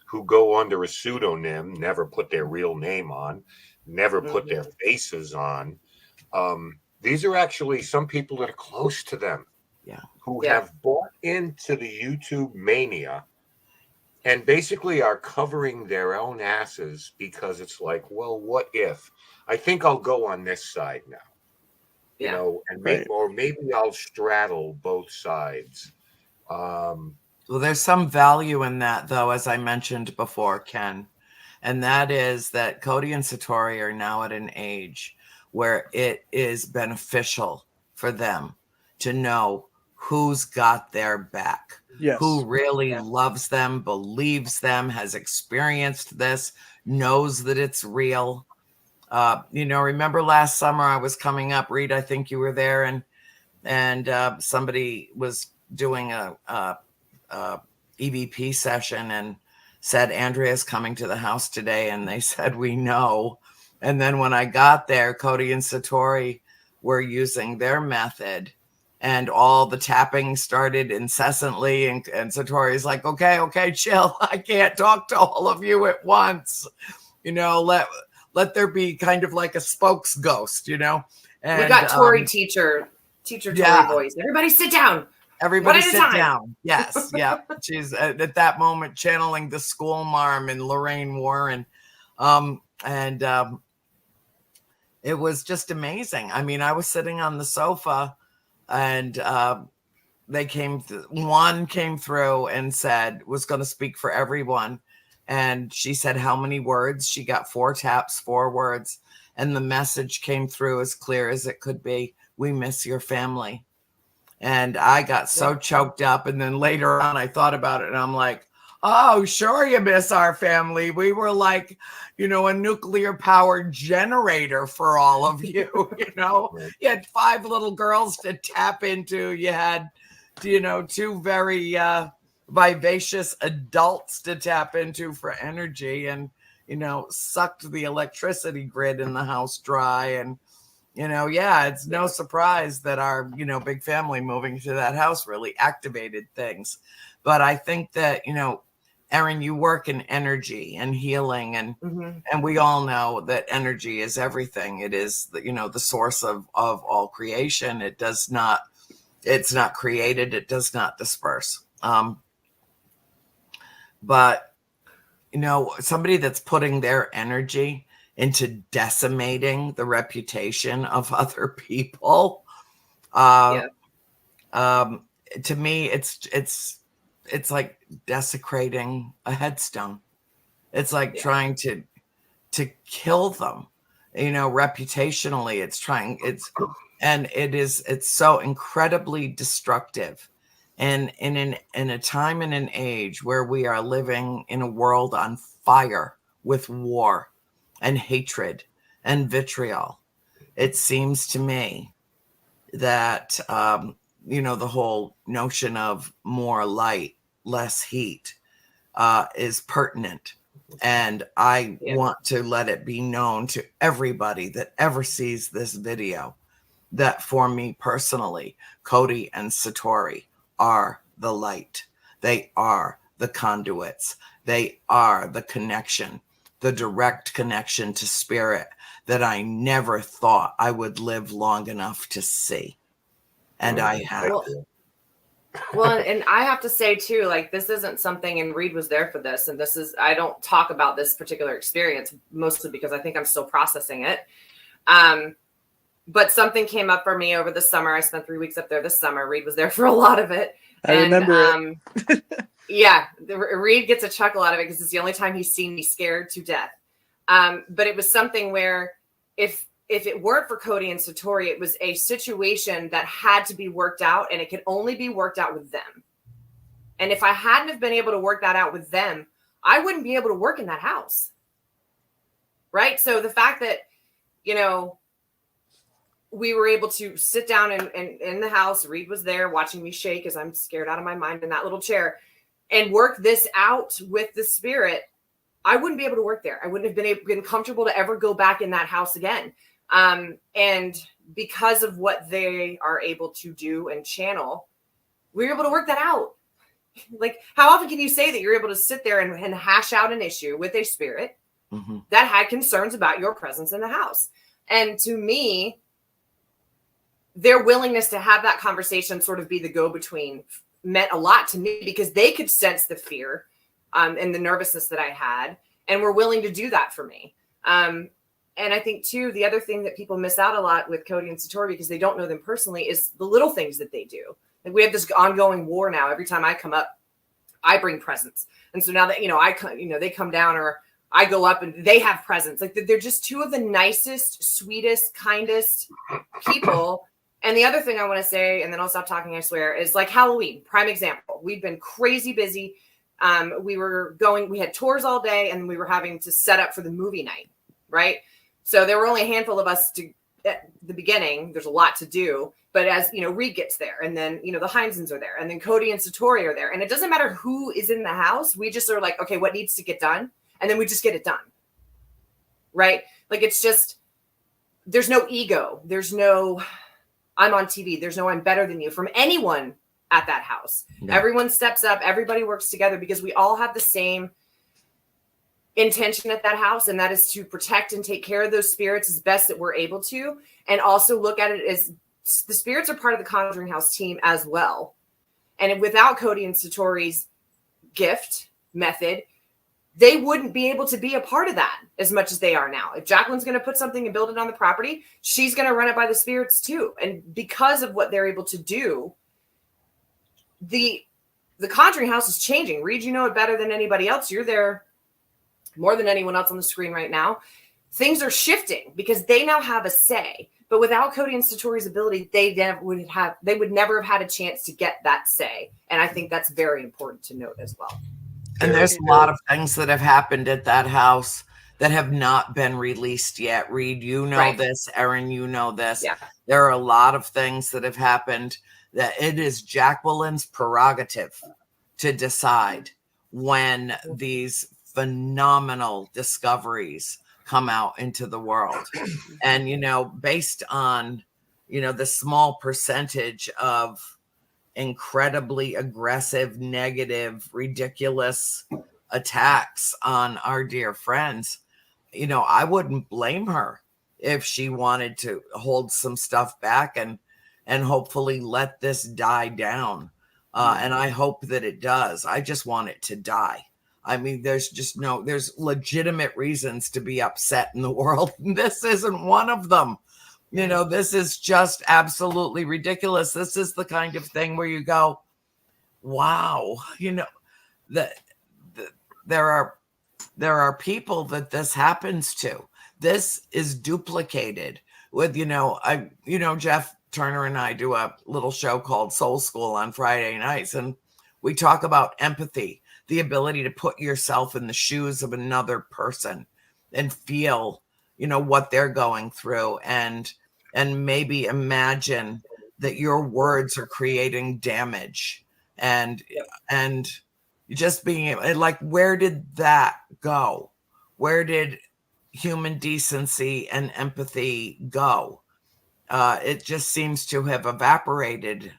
who go under a pseudonym, never put their real name on, never put their faces on. These are actually some people that are close to them who have bought into the YouTube mania and basically are covering their own asses because it's like, well, what if? I think I'll go on this side now. Or maybe I'll straddle both sides. Well, there's some value in that, though, as I mentioned before, Ken, and that is that Cody and Satori are now at an age where it is beneficial for them to know who's got their back, who really loves them, believes them, has experienced this, knows that it's real. Remember last summer I was coming up, Reed, I think you were there, and somebody was doing a EVP session and said, Andrea's coming to the house today. And they said, we know. And then when I got there, Cody and Satori were using their method, and all the tapping started incessantly. And Satori's like, okay, chill. I can't talk to all of you at once. Let there be kind of like a spokes ghost, And we got Tori teacher Tori voice. Everybody sit down. Everybody sit down. Yes. Yeah. She's at that moment channeling the school marm and Lorraine Warren. It was just amazing. I mean, I was sitting on the sofa, and one came through and was going to speak for everyone. And she said how many words. She got 4 taps, 4 words. And the message came through as clear as it could be. We miss your family. And I got so choked up. And then later on, I thought about it, and I'm like, oh, sure, you miss our family. We were like, a nuclear powered generator for all of you. You had 5 little girls to tap into. You had, 2 very vivacious adults to tap into for energy, and, sucked the electricity grid in the house dry. And, it's no surprise that our, big family moving to that house really activated things. But I think that, Erin, you work in energy and healing, and and we all know that energy is everything. It is the source of all creation. It's not created. It does not disperse. But somebody that's putting their energy into decimating the reputation of other people, to me, it's like desecrating a headstone. It's like trying to kill them, reputationally. It's so incredibly destructive. And in a time and an age where we are living in a world on fire with war and hatred and vitriol, it seems to me that the whole notion of more light, less heat is pertinent. And I want to let it be known to everybody that ever sees this video that for me personally, Cody and Satori are the light. They are the conduits. They are the connection, the direct connection to spirit that I never thought I would live long enough to see. And I have. Well, and I have to say too, like, this isn't something, and Reed was there for this, and I don't talk about this particular experience mostly because I think I'm still processing it. But something came up for me over the summer. I spent 3 weeks up there this summer. Reed was there for a lot of it. I remember it. Reed gets a chuckle out of it because it's the only time he's seen me scared to death. But it was something where if it weren't for Cody and Satori, it was a situation that had to be worked out, and it could only be worked out with them. And if I hadn't have been able to work that out with them, I wouldn't be able to work in that house. Right? So the fact that, we were able to sit down in the house, Reed was there watching me shake as I'm scared out of my mind in that little chair, and work this out with the spirit, I wouldn't be able to work there. I wouldn't have been comfortable to ever go back in that house again. And because of what they are able to do and channel, we were able to work that out. Like, how often can you say that you're able to sit there and hash out an issue with a spirit that had concerns about your presence in the house? And to me, their willingness to have that conversation sort of be the go-between meant a lot to me, because they could sense the fear and the nervousness that I had, and were willing to do that for me. And I think too, the other thing that people miss out a lot with Cody and Satori, because they don't know them personally, is the little things that they do. Like, we have this ongoing war now. Every time I come up, I bring presents. And so now that, they come down, or I go up and they have presents. Like, they're just 2 of the nicest, sweetest, kindest people. And the other thing I want to say, and then I'll stop talking, I swear, is like Halloween, prime example. We've been crazy busy. We had tours all day, and we were having to set up for the movie night, right? So there were only a handful of us at the beginning. There's a lot to do. But as, Reed gets there, and then, the Heinzens are there, and then Cody and Satori are there. And it doesn't matter who is in the house. We just are like, okay, what needs to get done? And then we just get it done. Right? Like, it's just, there's no ego. There's no, I'm on TV. There's no, I'm better than you from anyone at that house. No. Everyone steps up. Everybody works together because we all have the same intention at that house. And that is to protect and take care of those spirits as best that we're able to. And also look at it as the spirits are part of the Conjuring House team as well. And without Cody and Satori's gift method, they wouldn't be able to be a part of that as much as they are now. If Jacqueline's going to put something and build it on the property, she's going to run it by the spirits too. And because of what they're able to do, the Conjuring House is changing. Reed, you know it better than anybody else. You're there more than anyone else on the screen right now. Things are shifting because they now have a say. But without Cody and Satori's ability, they would never have had a chance to get that say. And I think that's very important to note as well. And there's a lot of things that have happened at that house that have not been released yet. Reed, you know this. Erin, you know this. Yeah. There are a lot of things that have happened that it is Jacqueline's prerogative to decide when these phenomenal discoveries come out into the world. And, based on, the small percentage of incredibly aggressive, negative, ridiculous attacks on our dear friends, I wouldn't blame her if she wanted to hold some stuff back and hopefully let this die down. And I hope that it does. I just want it to die. I mean, there's legitimate reasons to be upset in the world. This isn't one of them. This is just absolutely ridiculous. This is the kind of thing where you go, wow, that there are people that this happens to. This is duplicated with, Jeff Turner and I do a little show called Soul School on Friday nights, and we talk about empathy. The ability to put yourself in the shoes of another person and feel, what they're going through and maybe imagine that your words are creating damage and just being like, where did that go? Where did human decency and empathy go? It just seems to have evaporated,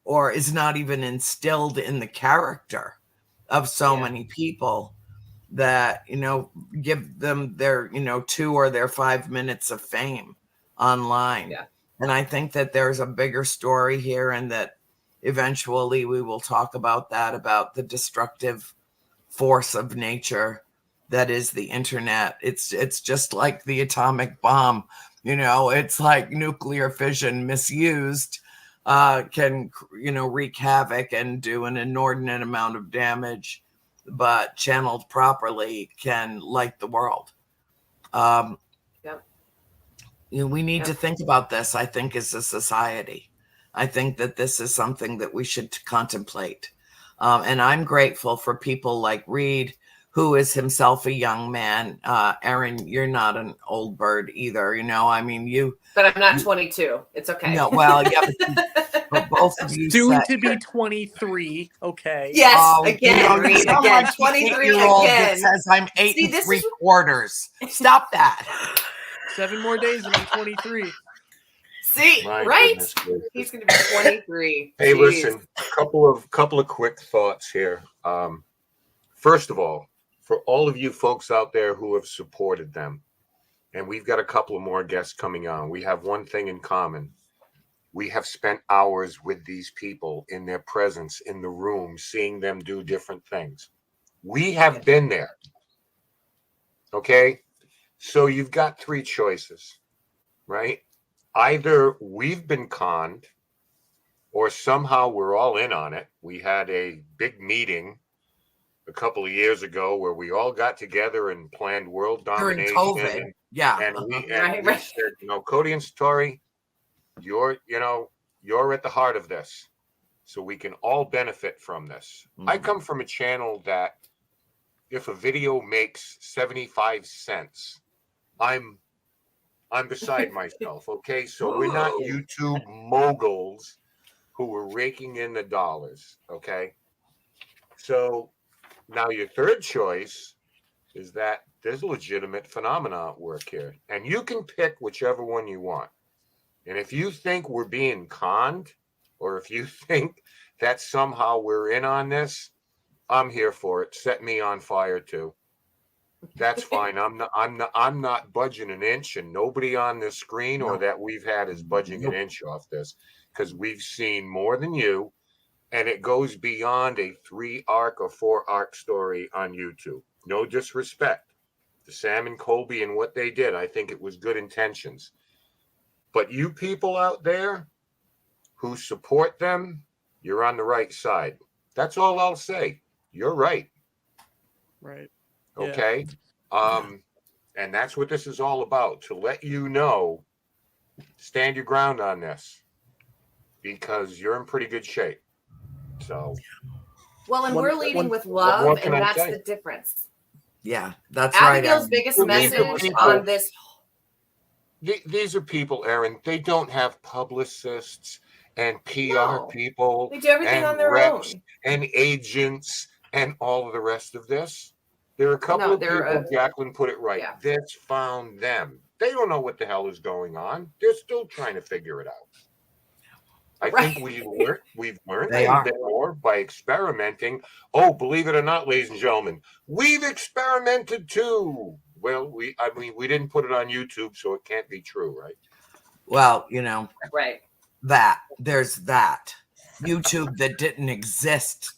or is not even instilled in the character of so many people that, give them their, 2 or their 5 minutes of fame online. Yeah. And I think that there's a bigger story here, and that eventually we will talk about that, about the destructive force of nature that is the internet. It's just like the atomic bomb, it's like nuclear fission misused can, wreak havoc and do an inordinate amount of damage, but channeled properly can light the world. We need to think about this, I think, as a society. I think that this is something that we should contemplate. And I'm grateful for people like Reed, who is himself a young man. Erin, you're not an old bird either, But I'm not 22. It's okay. No, well, yeah, but both of you soon to be 23. Okay. Yes, again, Reed, again, 23 again. Says I'm 8 3/4. Stop that. 7 more days and I'm 23. See, right? He's going to be 23. Hey, Jeez. Listen, couple of quick thoughts here. First of all, for all of you folks out there who have supported them, and we've got a couple of more guests coming on, we have one thing in common. We have spent hours with these people in their presence in the room, seeing them do different things. We have been there. Okay? So you've got 3 choices, right? Either we've been conned, or somehow we're all in on it. We had a big meeting a couple of years ago where we all got together and planned world domination. During COVID. And we said, Cody and Satori, you're at the heart of this, so we can all benefit from this. I come from a channel that if a video makes 75 cents, I'm beside myself. Okay, so we're not YouTube moguls who are raking in the dollars. Okay, so now your third choice is that there's legitimate phenomena at work here, and you can pick whichever one you want. And if you think we're being conned, or if you think that somehow we're in on this, I'm here for it. Set me on fire too. That's fine. I'm not budging an inch, and nobody on this screen or that we've had is budging an inch off this, because we've seen more than you, and it goes beyond a 3-arc or 4-arc story on YouTube. No disrespect to Sam and Colby and what they did. I think it was good intentions. But you people out there who support them, you're on the right side. That's all I'll say. You're right. Right. Okay. And that's what this is all about, to let you know, stand your ground on this, because you're in pretty good shape. So, Well, and we're leading with what love, more and can I that's say? the difference. Yeah, that's right. Abigail's biggest message on this. These are people, Aaron. They don't have publicists and PR people. They do everything and on their reps own. and agents and all of the rest of this. There are a couple of people, Jacqueline put it right. Yeah. This found them. They don't know what the hell is going on. They're still trying to figure it out. I think we've learned a bit more by experimenting. Oh, believe it or not, ladies and gentlemen, we've experimented too. Well, we didn't put it on YouTube, so it can't be true, right? Well, you know, right. There's that YouTube that didn't exist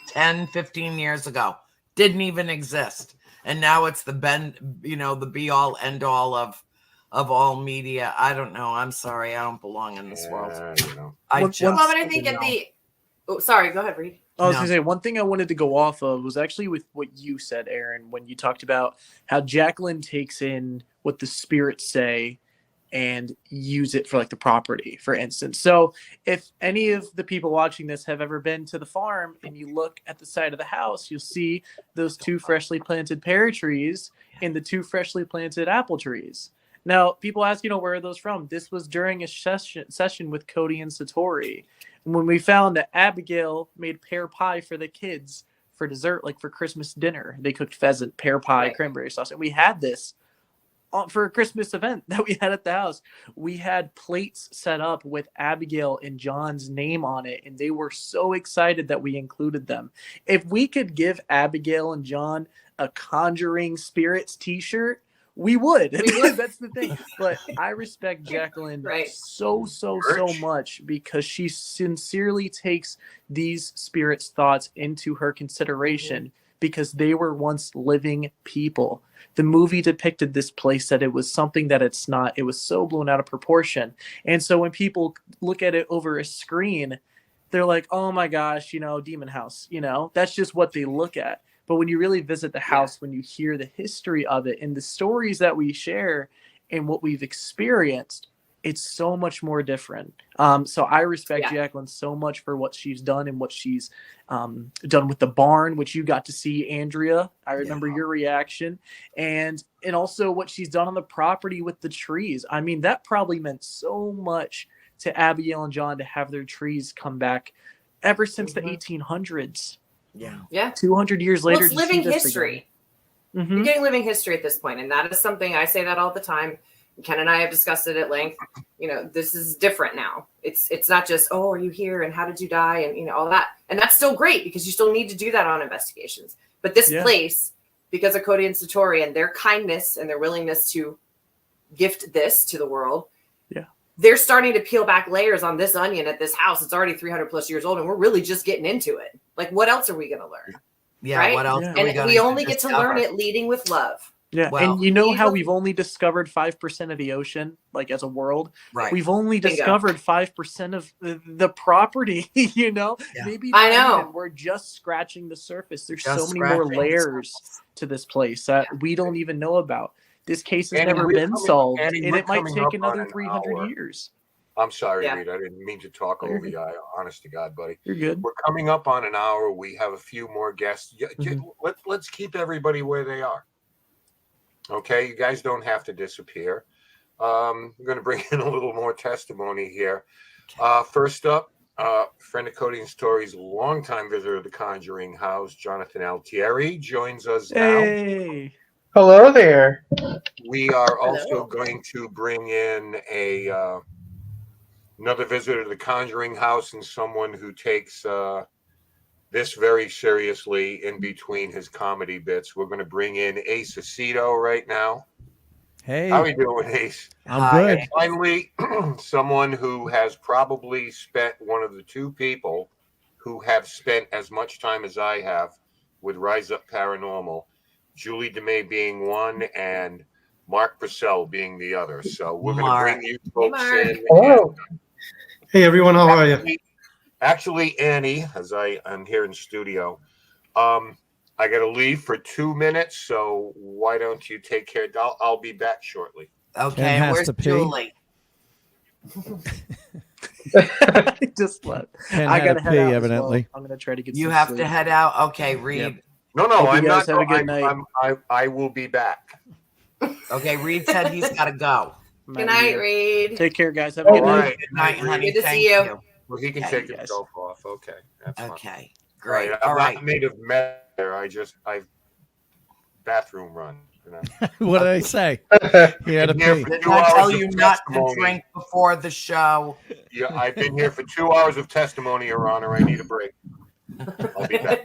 10, 15 years ago. Didn't even exist. And now it's the be all end all of all media. I don't know. I'm sorry. I don't belong in this world. You know. I think at the sorry, go ahead, Reed. I was going to say, one thing I wanted to go off of was actually with what you said, Aaron, when you talked about how Jacqueline takes in what the spirits say and use it for like the property, for instance. So if any of the people watching this have ever been to the farm and you look at the side of the house, you'll see those 2 freshly planted pear trees and the 2 freshly planted apple trees. Now, people ask, where are those from? This was during a session with Cody and Satori. When we found that Abigail made pear pie for the kids for dessert, like for Christmas dinner. They cooked pheasant, pear pie, cranberry sauce. And we had this for a Christmas event that we had at the house. We had plates set up with Abigail and John's name on it, and they were so excited that we included them. If we could give Abigail and John a Conjuring Spirits t-shirt, we would. That's the thing. But I respect Jacqueline so much, because she sincerely takes these spirits' thoughts into her consideration, because they were once living people. The movie depicted this place that it was something that it's not. It was so blown out of proportion. And so when people look at it over a screen, they're like, oh my gosh, demon house, that's just what they look at. But when you really visit the house, when you hear the history of it and the stories that we share and what we've experienced, it's so much more different. So I respect Jacqueline so much for what she's done and what she's done with the barn, which you got to see, Andrea. I remember your reaction, and also what she's done on the property with the trees. I mean, that probably meant so much to Abigail and John to have their trees come back ever since the 1800s. Yeah. 200 years later. It's living history. You're getting living history at this point. And that is something I say that all the time. Ken and I have discussed it at length. This is different now. It's not just, oh, are you here? And how did you die? And, all that. And that's still great, because you still need to do that on investigations. But this place, because of Cody and Satori and their kindness and their willingness to gift this to the world, they're starting to peel back layers on this onion at this house. It's already 300 plus years old, and we're really just getting into it. Like, what else are we going to learn? Yeah. Right? What else? And we only get to learn it leading with love. Yeah. Well, and how we've only discovered 5% of the ocean, like as a world, we've only discovered 5% of the property, maybe I know we're just scratching the surface. There's so many more layers to this place that we don't even know about. This case has never been solved, and it might take another 300 years. I'm sorry, Reed. I didn't mean to talk over you. Honest to God, buddy. You're good. We're coming up on an hour. We have a few more guests. Let's keep everybody where they are. Okay, you guys don't have to disappear. I'm going to bring in a little more testimony here. First up, friend of Cody and Story's longtime visitor of the Conjuring House, Jonathan Altieri, joins us now. Hey. Hello there. We are also Hello. going to bring in another visitor to the Conjuring House and someone who takes this very seriously in between his comedy bits. We're going to bring in Ace Aceto right now. Hey, How are you doing, Ace? I'm Hi. good. And finally, someone who has probably spent one of the two people who have spent as much time as I have with Rise Up Paranormal, Julie DeMay being one and Mark Purcell being the other. So we're going to bring you folks Mark. in. Hello. Hey everyone, how are you? Actually, Annie, as I'm here in studio, I got to leave for 2 minutes, so why don't you take care? I'll be back shortly. Okay, Ken has where's to pee. Julie? Just let. Ken I had gotta to head pee, out as evidently. well. I'm gonna try to get. You some have sleep. to head out. Okay, Reed. No, Hope you I'm guys not. have a good night. I will be back. Okay, Reed said he's got to go. I'm Good outta night, here. Reed. Take care, guys. Have a All good night. right. Good night, honey. Good to Thank see you. Well, he can Okay, take you guys. himself off. Okay, that's fine. Okay, great. I'm All right. not made of metal. I've bathroom run. You know? What did I say? He had to Been here pee. for Didn't 2 I tell hours you of not to testimony. drink before the show? Yeah, I've been here for 2 hours of testimony, Your Honor. I need a break. I'll be back.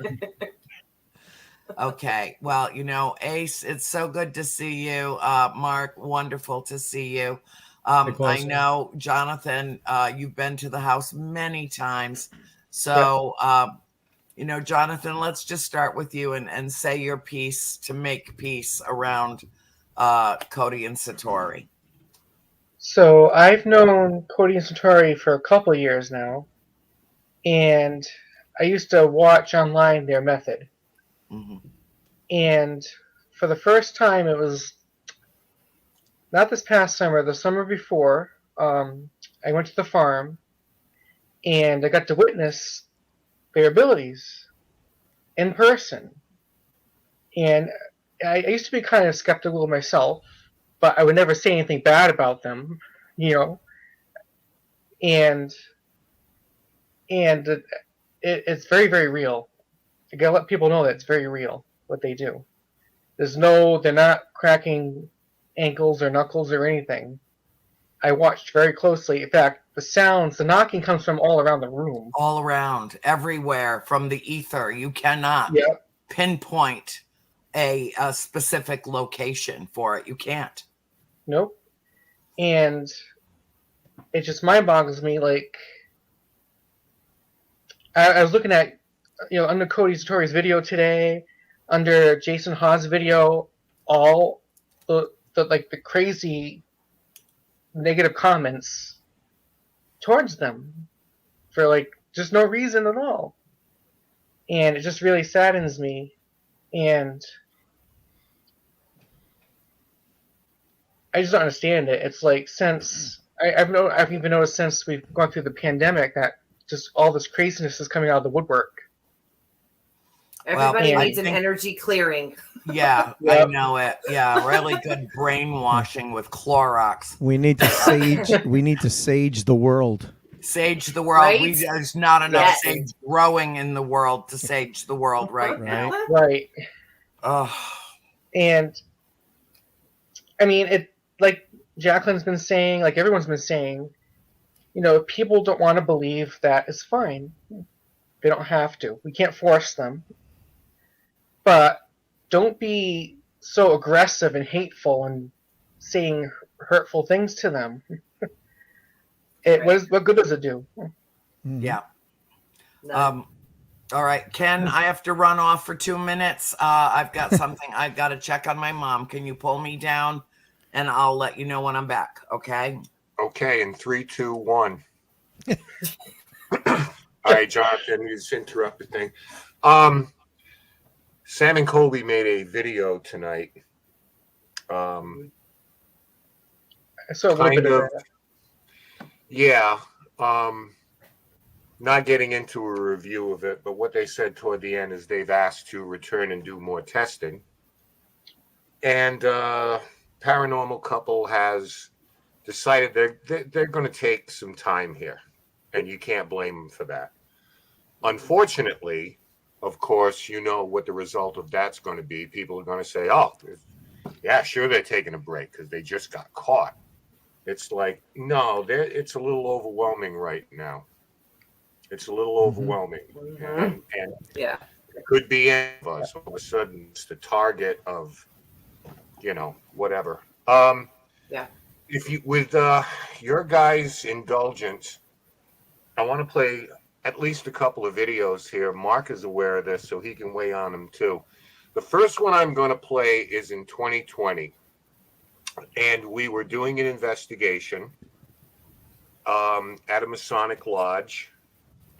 Okay. Well, Ace, it's so good to see you. Mark, wonderful to see you. I Likewise. know, Jonathan, you've been to the house many times. So, Jonathan, let's just start with you and say your piece to make peace around Cody and Satori. So I've known Cody and Satori for a couple of years now, and I used to watch online their method. Mhm. And for the first time, it was not this past summer, the summer before. I went to the farm, and I got to witness their abilities in person. And I used to be kind of skeptical myself, but I would never say anything bad about them, and it's very, very real. You gotta let people know that it's very real what they do. They're not cracking ankles or knuckles or anything. I watched very closely. In fact, the knocking comes from all around the room. All around, everywhere from the ether. You cannot Yep. pinpoint a specific location for it. You can't. Nope. And it just mind boggles me. Like, I was looking at, under Cody Satori's video today, under Jason Hawes' video, all the crazy negative comments towards them for just no reason at all, and it just really saddens me. And I just don't understand it. It's like since I've even noticed since we've gone through the pandemic that just all this craziness is coming out of the woodwork. Everybody Well, needs I an think- energy clearing. Yeah, Yep. I know it. Yeah, really good brainwashing with Clorox. We need to sage. We need to sage the world. Sage the world. Right? There's not enough Yes. sage growing in the world to sage the world right now. Right. Right. Oh, And I mean, it like Jacqueline's been saying, like everyone's been saying, if people don't want to believe, that is fine. They don't have to. We can't force them. But don't be so aggressive and hateful and saying hurtful things to them. What good does it do? Mhm. yeah. No. All right, Ken, I have to run off for 2 minutes. I've got something. I've got to check on my mom. Can you pull me down? And I'll let you know when I'm back. Okay. Okay, in 3, 2, 1. All right, Jonathan, you just interrupt the thing. Sam and Colby made a video tonight. I saw a little Kind bit of of, that. yeah. Not getting into a review of it, but what they said toward the end is they've asked to return and do more testing. and paranormal couple has decided they're going to take some time here, and you can't blame them for that. Unfortunately, of course, you know what the result of that's going to be. People are going to say, "Oh, yeah, sure, they're taking a break because they just got caught." It's like, no, it's a little overwhelming right now. It's a little overwhelming, and Yeah. it could be any of us. All of a sudden, it's the target of, whatever. Yeah. If you, with your guys' indulgence, I want to play at least a couple of videos here. Mark is aware of this, so he can weigh on them too. The first one I'm going to play is in 2020, and we were doing an investigation at a Masonic lodge,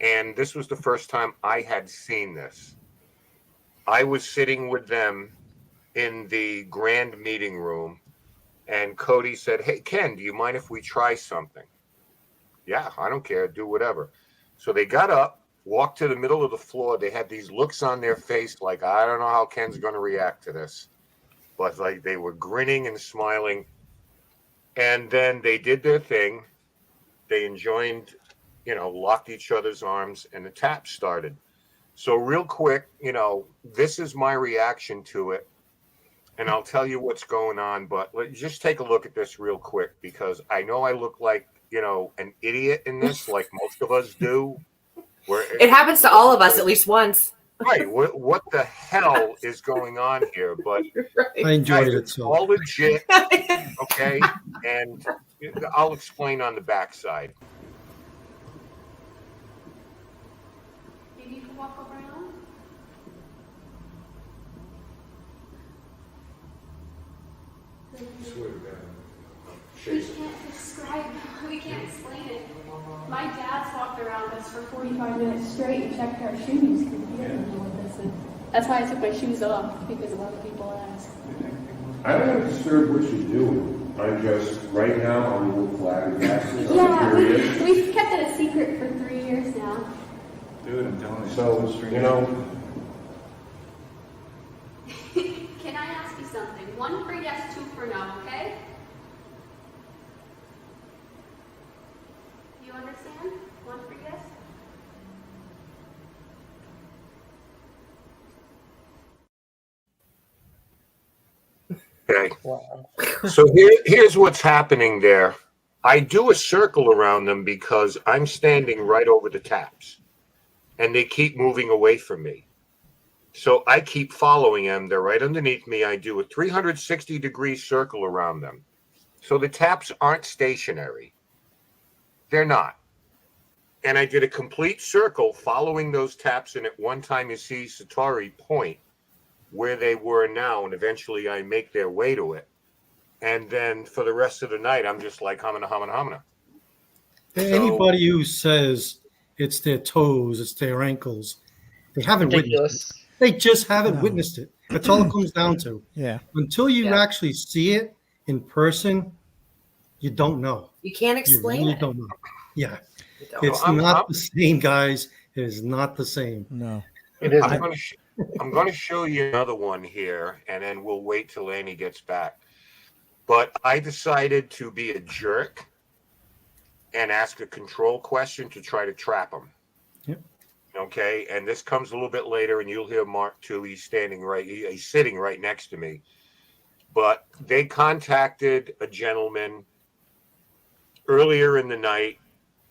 and this was the first time I had seen this. I was sitting with them in the grand meeting room, and Cody said, "Hey, Ken, do you mind if we try something?" Yeah, I don't care. Do whatever. So they got up, walked to the middle of the floor. They had these looks on their face like, I don't know how Ken's going to react to this. But like they were grinning and smiling. And then they did their thing. They enjoyed, locked each other's arms, and the tap started. So real quick, this is my reaction to it. And I'll tell you what's going on. But just take a look at this real quick, because I know I look like, an idiot in this, like most of us do. It happens to all of us at least once. Right. What the hell is going on here? But I enjoyed it. it's So all legit. Okay. And I'll explain on the backside. Maybe you can walk around. We can't describe, we can't explain it. My dad's walked around us for 45 minutes straight and checked our shoes because he didn't know what this is. That's why I took my shoes off, because a lot of people ask. I don't want to disturb what you're doing. I'm just, right now, I'm a little flabbergasted. Yeah, we've kept it a secret for 3 years now. Dude, I'm telling you. So, Can I ask you something? 1 for yes, 2 for no, okay? You understand? 1 for yes? Okay. Wow. So here's what's happening there. I do a circle around them because I'm standing right over the taps, and they keep moving away from me. So I keep following them. They're right underneath me. I do a 360-degree circle around them. So the taps aren't stationary. They're not. And I did a complete circle following those taps, and at one time you see Satori point where they were now, and eventually I make their way to it. And then for the rest of the night, I'm just like humming. anybody who says it's their toes, it's their ankles, they haven't witnessed Ridiculous. it. They just haven't No. witnessed it. That's all it comes down to. Yeah. Until you Yeah. actually see it in person, you don't know. You can't You explain really it. don't know. Yeah. You don't. It's not the same, guys. It is not the same. No. It is. I'm going to show you another one here, and then we'll wait till Annie gets back. But I decided to be a jerk and ask a control question to try to trap him. Yep. Okay, and this comes a little bit later, and you'll hear Mark too. He's sitting right next to me. But they contacted a gentleman earlier in the night.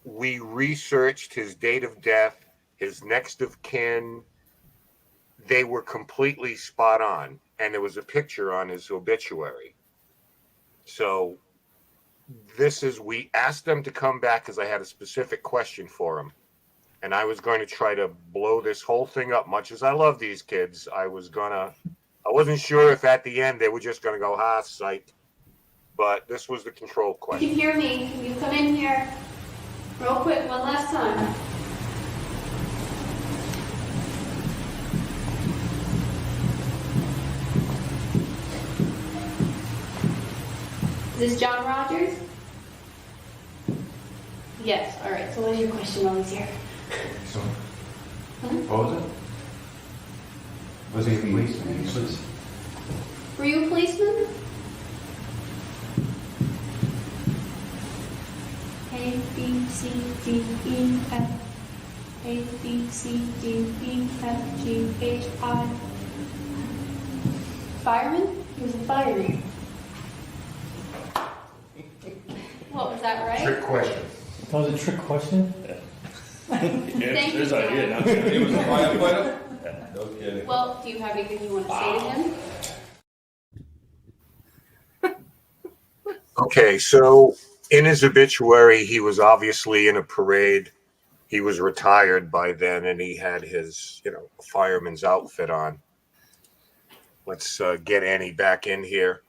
We researched his date of death, his next of kin. They were completely spot on, and there was a picture on his obituary. So we asked them to come back because I had a specific question for him, and I was going to try to blow this whole thing up. Much as I love these kids, I wasn't sure if at the end they were just going to go, psych. But this was the control You question. can hear me. Can you come in here real quick one last time? Is this John Rogers? Yes. All right. So what is your question while he's here? So, what was it? Was he police? Were you a policeman? A, B, C, D, E, F. A, B, C, D, E, F, G, H, I. Fireman? He was a fireman. What, was that right? Trick question. That was a trick question? Thank you. It was a firefighter? No kidding. Well, do you have anything you want to say to him? Okay, so in his obituary, he was obviously in a parade. He was retired by then, and he had his, fireman's outfit on. Let's get Annie back in here.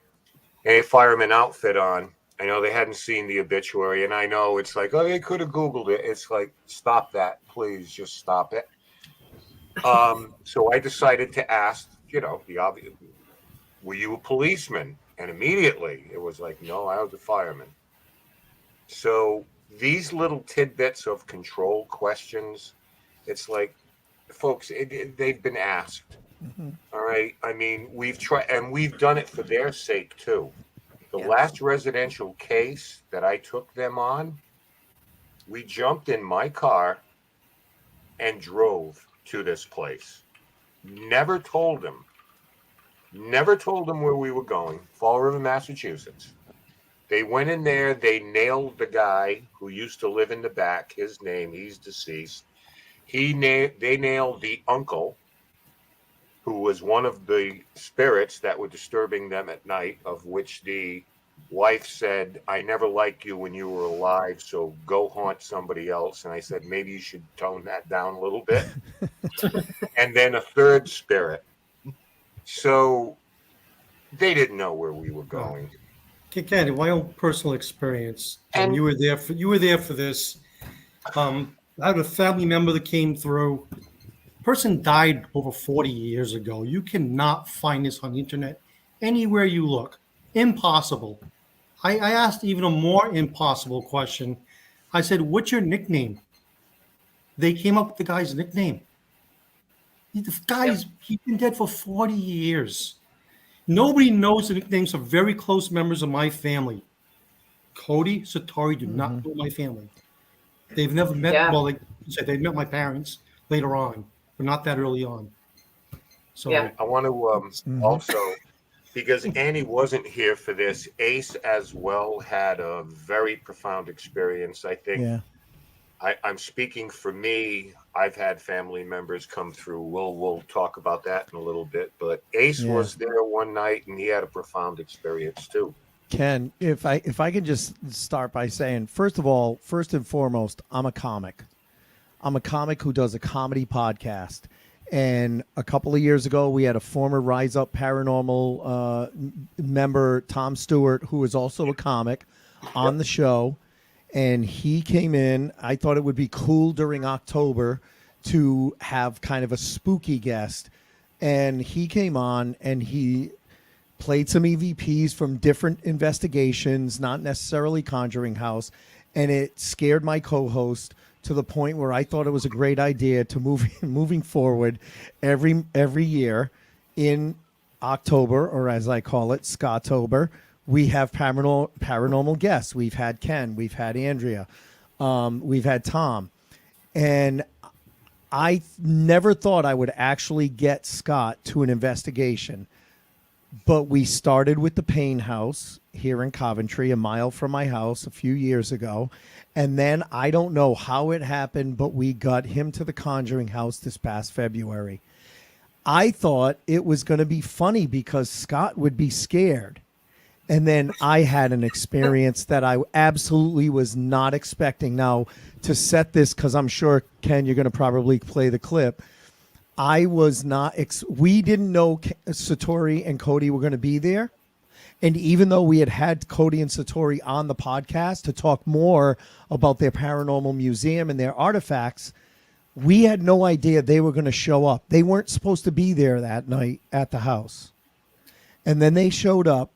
A fireman outfit on. I know they hadn't seen the obituary, and I know it's like, oh, they could have Googled it. It's like, stop that, please, just stop it. So I decided to ask, the obvious, were you a policeman? And immediately it was like, no, I was a fireman. So these little tidbits of control questions, it's like, folks, they've been asked. Mm-hmm. All right. I mean, we've tried, and we've done it for their sake too. The last residential case that I took them on, we jumped in my car and drove to this place. Never told them where we were going. Fall River, Massachusetts. They went in there. They nailed the guy who used to live in the back. His name, he's deceased. They nailed the uncle, who was one of the spirits that were disturbing them at night, of which the wife said, I never liked you when you were alive, so go haunt somebody else. And I said, maybe you should tone that down a little bit. And then a third spirit. So they didn't know where we were going. Candy, my own personal experience, and you were there for this. I had a family member that came through. Person died over 40 years ago. You cannot find this on the internet anywhere you look. Impossible. I asked even a more impossible question. I said, what's your nickname? They came up with the guy's nickname. He's been dead for 40 years. Nobody knows the nicknames of very close members of my family. Cody, Satori do not know my family. They've never met, well, they met my parents later on, but not that early on. So I want to also, because Annie wasn't here for this, Ace as well had a very profound experience. I think I'm speaking for me. I've had family members come through. We'll talk about that in a little bit. But Ace was there one night, and he had a profound experience too. Ken, if I can just start by saying, first and foremost, I'm a comic. I'm a comic who does a comedy podcast. And a couple of years ago, we had a former Rise Up Paranormal member, Tom Stewart, who is also a comic, on the show. And he came in. I thought it would be cool during October to have kind of a spooky guest. And he came on and he played some EVPs from different investigations, not necessarily Conjuring House. And it scared my co-host to the point where I thought it was a great idea to moving forward every year in October, or as I call it, Scottober. We have paranormal guests. We've had Ken. We've had Andrea. We've had Tom. And I never thought I would actually get Scott to an investigation. But we started with the Payne House here in Coventry, a mile from my house, a few years ago. And then I don't know how it happened, but we got him to the Conjuring House this past February. I thought it was going to be funny because Scott would be scared. And then I had an experience that I absolutely was not expecting. Now, to set this, because I'm sure, Ken, you're going to probably play the clip. I was not, we didn't know Satori and Cody were going to be there. And even though we had Cody and Satori on the podcast to talk more about their paranormal museum and their artifacts, we had no idea they were going to show up. They weren't supposed to be there that night at the house. And then they showed up.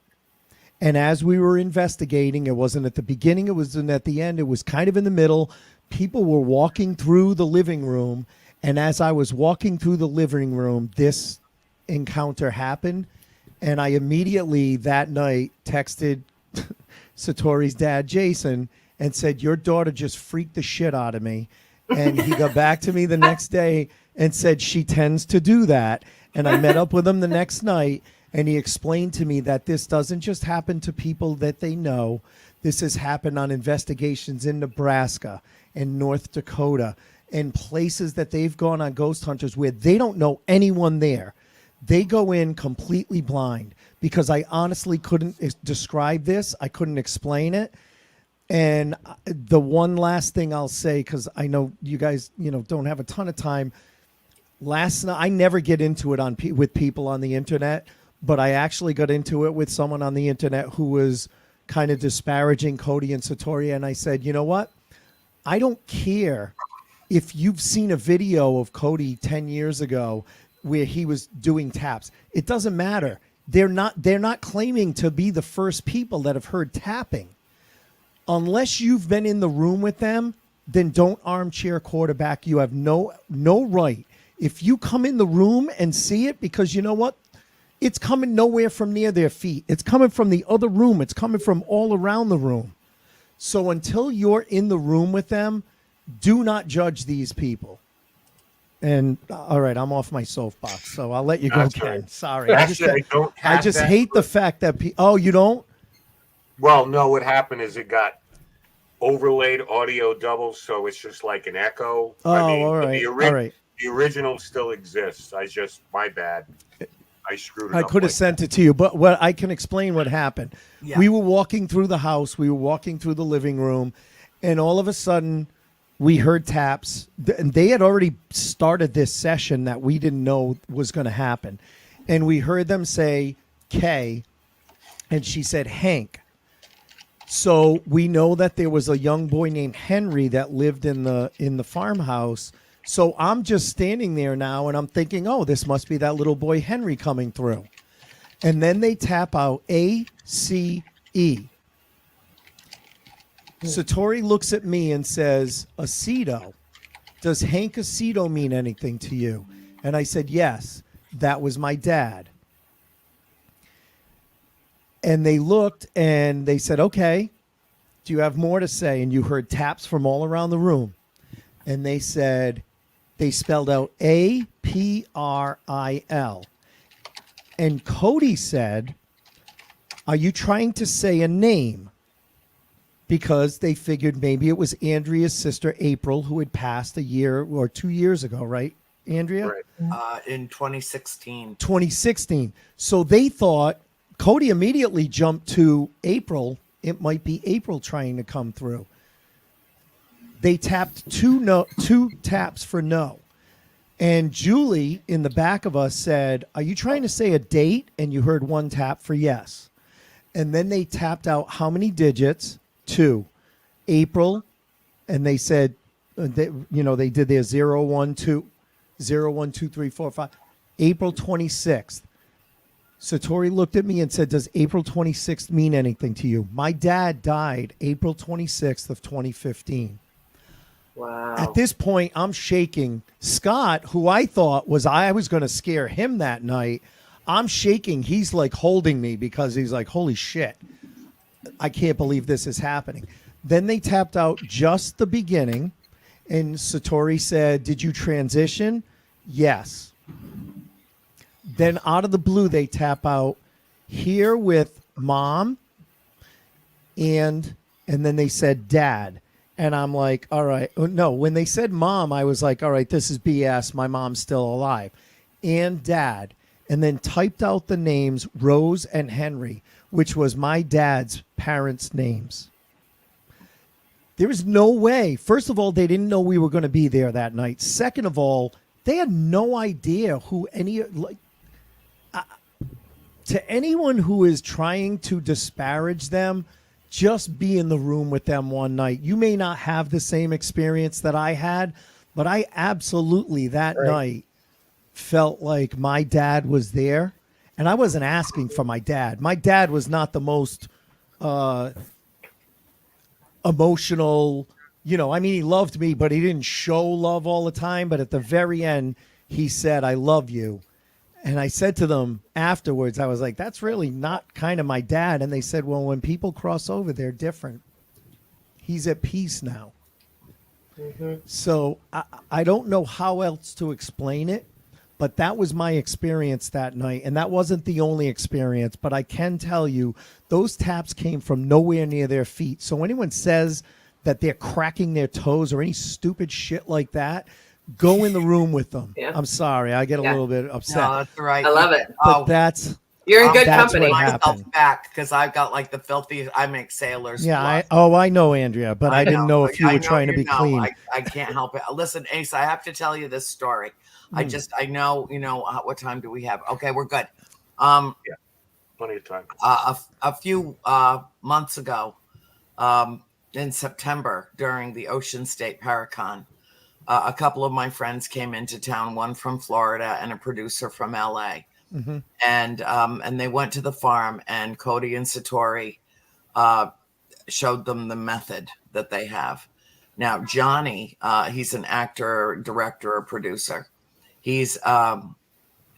And as we were investigating, it wasn't at the beginning, it wasn't at the end, it was kind of in the middle. People were walking through the living room. And as I was walking through the living room, this encounter happened. And I immediately that night texted Satori's dad, Jason, and said, your daughter just freaked the shit out of me. And he got back to me the next day and said, she tends to do that. And I met up with him the next night, and he explained to me that this doesn't just happen to people that they know. This has happened on investigations in Nebraska and North Dakota and places that they've gone on ghost hunters where they don't know anyone there. They go in completely blind, because I honestly couldn't describe this. I couldn't explain it. And the one last thing I'll say, because I know you guys, don't have a ton of time. Last night, I never get into it with people on the internet, but I actually got into it with someone on the internet who was kind of disparaging Cody and Satori. And I said, you know what? I don't care if you've seen a video of Cody 10 years ago where he was doing taps. It doesn't matter. They're not claiming to be the first people that have heard tapping. Unless you've been in the room with them, then don't armchair quarterback. You have no right. If you come in the room and see it, because you know what? It's coming nowhere from near their feet. It's coming from the other room. It's coming from all around the room. So until you're in the room with them, do not judge these people. And all right, I'm off my soapbox, so I'll let you go, Ken. Right. Sorry, I just hate the fact that oh, you don't. Well, no, what happened is it got overlaid audio double, so it's just like an echo. Oh, all right, all right. The original still exists. My bad. I screwed it up. I could have sent it to you, but I can explain what happened. Yeah. We were walking through the house. We were walking through the living room, and all of a sudden, we heard taps. And they had already started this session that we didn't know was going to happen. And we heard them say, Kay, and she said, Hank. So we know that there was a young boy named Henry that lived in the farmhouse. So I'm just standing there now, and I'm thinking, oh, this must be that little boy Henry coming through. And then they tap out ACE. Satori looks at me and says, Aceto. Does Hank Aceto mean anything to you? And I said, yes, that was my dad. And they looked and they said, okay, do you have more to say? And you heard taps from all around the room. And they said, they spelled out APRIL. And Cody said, are you trying to say a name? Because they figured maybe it was Andrea's sister, April, who had passed a year or 2 years ago, right, Andrea? Right. In 2016. 2016. So they thought, Cody immediately jumped to April. It might be April trying to come through. They tapped two taps for no. And Julie in the back of us said, are you trying to say a date? And you heard one tap for yes. And then they tapped out how many digits? 2. April. And they said, they did their 0, 1, 2, 0, 1, 2, 3, 4, 5. April 26th. Satori looked at me and said, does April 26th mean anything to you? My dad died April 26th of 2015. Wow. At this point, I'm shaking. Scott, who I thought I was going to scare him that night, I'm shaking. He's like holding me because he's like, holy shit, I can't believe this is happening. Then they tapped out just the beginning, and Satori said, did you transition? Yes. Then out of the blue, they tap out here with mom, and then they said dad. And I'm like, all right. No, when they said mom, I was like, all right, this is BS. My mom's still alive. And dad. And then typed out the names Rose and Henry, which was my dad's parents' names. There was no way. First of all, they didn't know we were going to be there that night. Second of all, they had no idea who to anyone who is trying to disparage them, just be in the room with them one night. You may not have the same experience that I had, but I absolutely that night felt like my dad was there. And I wasn't asking for my dad. My dad was not the most emotional, he loved me, but he didn't show love all the time. But at the very end, he said, I love you. And I said to them afterwards, I was like, that's really not kind of my dad. And they said, well, when people cross over, they're different. He's at peace now. So I don't know how else to explain it, but that was my experience that night. And that wasn't the only experience, but I can tell you those taps came from nowhere near their feet. So anyone says that they're cracking their toes or any stupid shit like that, go in the room with them. Yeah. I'm sorry. I get a little bit upset. No, that's right. I love it. But You're in good that's company. what myself happened. back because I've got like the filthy. I make sailors. Yeah, blush. I know, Andrea, but I didn't know if you I were know trying to you be know. clean. I can't help it. Listen, Ace, I have to tell you this story. I know, what time do we have? Okay, we're good. Plenty of time. A few months ago, in September during the Ocean State Paracon, a couple of my friends came into town, one from Florida and a producer from LA. And they went to the farm, and Cody and Satori showed them the method that they have. Now, Johnny, he's an actor, director, or producer. He's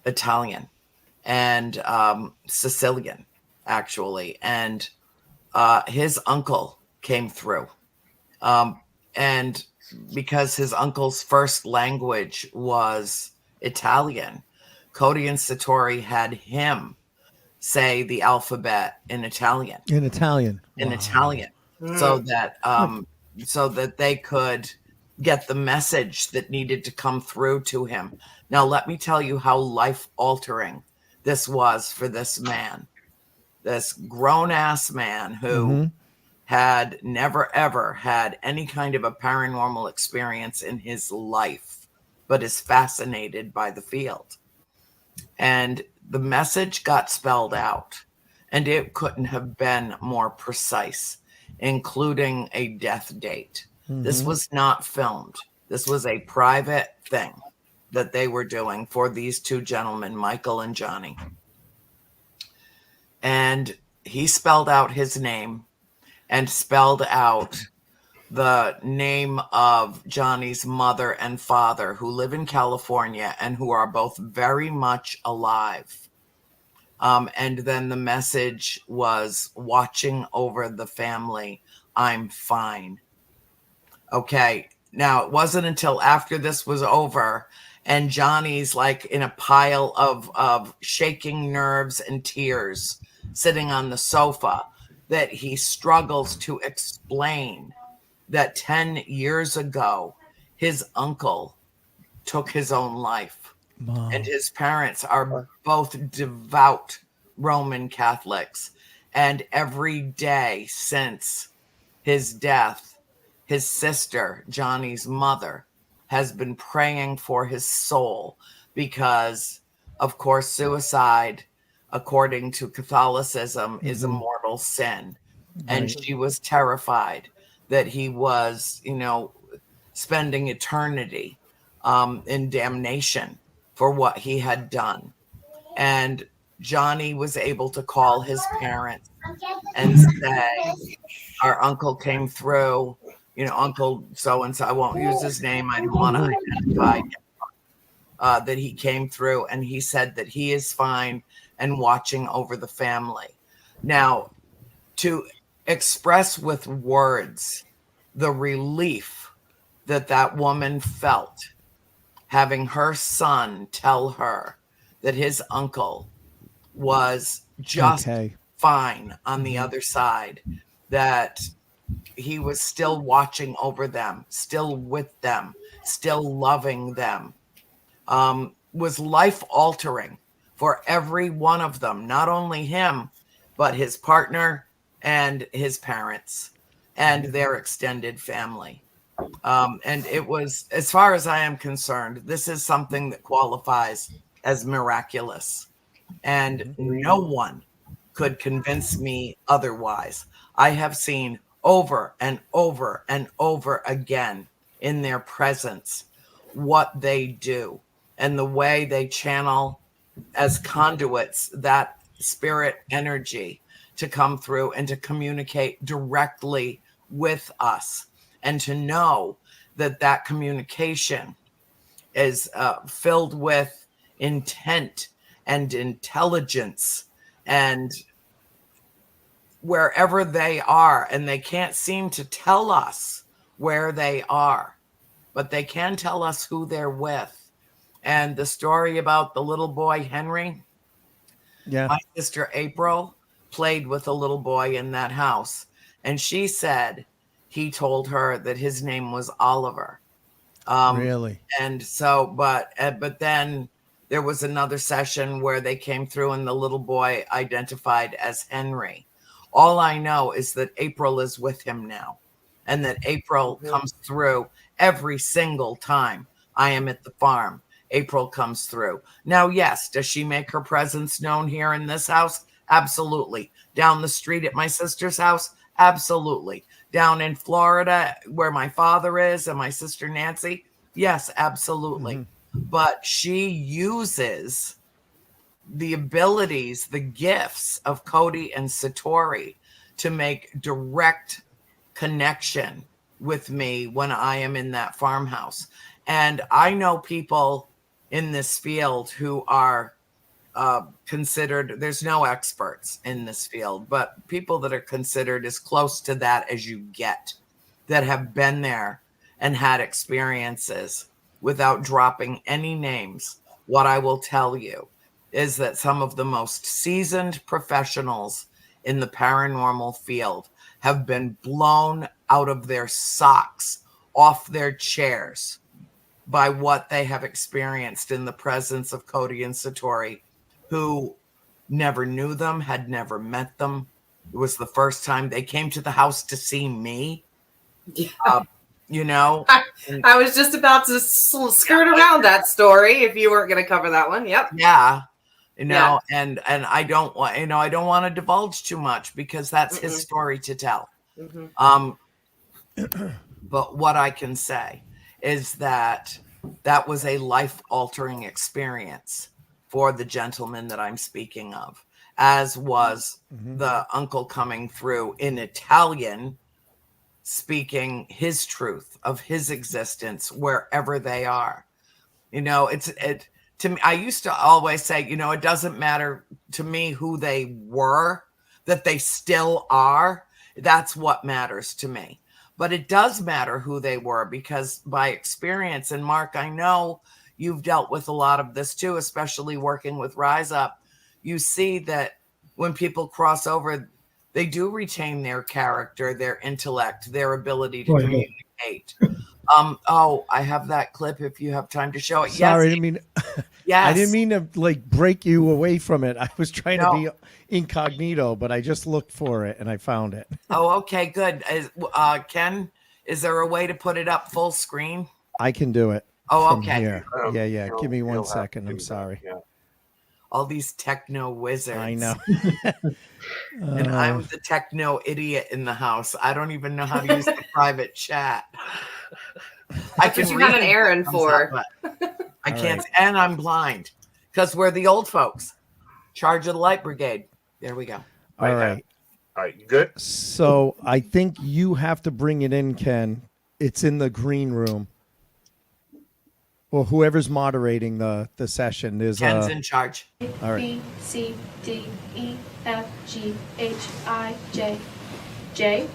Italian and Sicilian, actually. And his uncle came through. And because his uncle's first language was Italian, Cody and Satori had him say the alphabet in Italian. In Italian. In Italian. So that they could get the message that needed to come through to him. Now, let me tell you how life-altering this was for this man. This grown-ass man who had never, ever had any kind of a paranormal experience in his life, but is fascinated by the field. And the message got spelled out, and it couldn't have been more precise, including a death date. This was not filmed. This was a private thing that they were doing for these two gentlemen, Michael and Johnny. And he spelled out his name and spelled out the name of Johnny's mother and father, who live in California and who are both very much alive. And then the message was, watching over the family, I'm fine. Okay. Now, it wasn't until after this was over and Johnny's like in a pile of shaking nerves and tears sitting on the sofa that he struggles to explain that 10 years ago, his uncle took his own life. Wow. And his parents are both devout Roman Catholics. And every day since his death, his sister, Johnny's mother, has been praying for his soul because, of course, suicide, according to Catholicism, is a mortal sin. And she was terrified that he was, spending eternity in damnation for what he had done. And Johnny was able to call his parents and say, our uncle came through, Uncle so-and-so, I won't use his name, I don't want to identify him, that he came through and he said that he is fine and watching over the family. Now, to express with words the relief that woman felt having her son tell her that his uncle was just fine on the other side, that he was still watching over them, still with them, still loving them, was life-altering for every one of them, not only him, but his partner and his parents and their extended family. And it was, as far as I am concerned, this is something that qualifies as miraculous. And no one could convince me otherwise. I have seen over and over and over again in their presence what they do and the way they channel as conduits that spirit energy to come through and to communicate directly with us, and to know that communication is filled with intent and intelligence and wherever they are, and they can't seem to tell us where they are, but they can tell us who they're with. And the story about the little boy Henry, Yeah. my sister April played with a little boy in that house, and she said he told her that his name was Oliver. Really? And so, but then there was another session where they came through and the little boy identified as Henry. All I know is that April is with him now, and that April comes through every single time I am at the farm. April comes through. Now, yes, does she make her presence known here in this house? Absolutely. Down the street at my sister's house? Absolutely. Down in Florida where my father is and my sister Nancy? Yes, absolutely. But she uses the abilities, the gifts of Cody and Satori to make direct connection with me when I am in that farmhouse. And I know people in this field who are considered, there's no experts in this field, but people that are considered as close to that as you get, that have been there and had experiences. Without dropping any names, what I will tell you is that some of the most seasoned professionals in the paranormal field have been blown out of their socks, off their chairs, by what they have experienced in the presence of Cody and Satori, who never knew them, had never met them. It was the first time they came to the house to see me. Yeah. You know, I was just about to skirt around that story if you weren't going to cover that one. Yep. Yeah. You know, and I don't want, I don't want to divulge too much because that's his story to tell. But what I can say is that that was a life-altering experience for the gentleman that I'm speaking of, as was the uncle coming through in Italian, speaking his truth of his existence wherever they are. You know, to me, I used to always say, it doesn't matter to me who they were, that they still are. That's what matters to me. But it does matter who they were, because by experience, and Mark, I know you've dealt with a lot of this too, especially working with Rise Up. You see that when people cross over, they do retain their character, their intellect, their ability to communicate. I have that clip if you have time to show it. Sorry, Yes. I didn't mean to break you away from it. I was trying to be incognito, but I just looked for it and I found it. Oh, okay, good. Ken, is there a way to put it up full screen? I can do it. Oh, from okay. Here. Yeah. Give me 1 second. I'm sorry. Yeah. All these techno wizards. I know. And I'm the techno idiot in the house. I don't even know how to use the private chat. That's what you got an errand for. I can't, and I'm blind because we're the old folks. Charge of the Light Brigade. There we go. All right. All right, good. So I think you have to bring it in, Ken. It's in the green room. Or whoever's moderating the session. There's Ken's in charge. All right. B, C, D, E, F, G, H, I, J. J.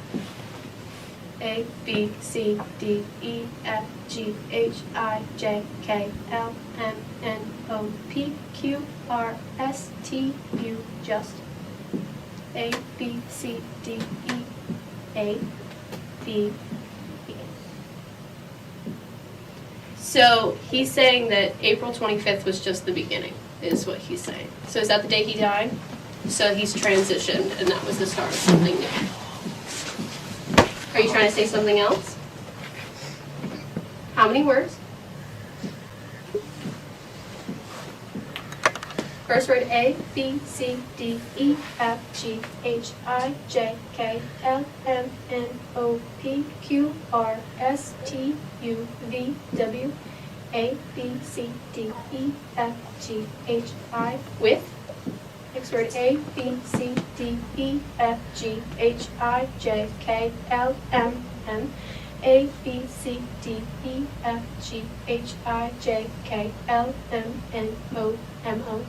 A, B, C, D, E, F, G, H, I, J, K, L, M, N, O, P, Q, R, S, T, U, just. A, B, C, D, E, A, B, E. So he's saying that April 25th was just the beginning, is what he's saying. So is that the day he died? So he's transitioned, and that was the start of something new. Are you trying to say something else? How many words? First word A, B, C, D, E, F, G, H, I, J, K, L, M, N, O, P, Q, R, S, T, U, V, W, A, B, C, D, E, F, G, H, I, with. Next word A, B, C, D, E, F, G, H, I, J, K, L, M, N, A, B, C, D, E, F, G, H, I, J, K, L, M, N, O, M, O,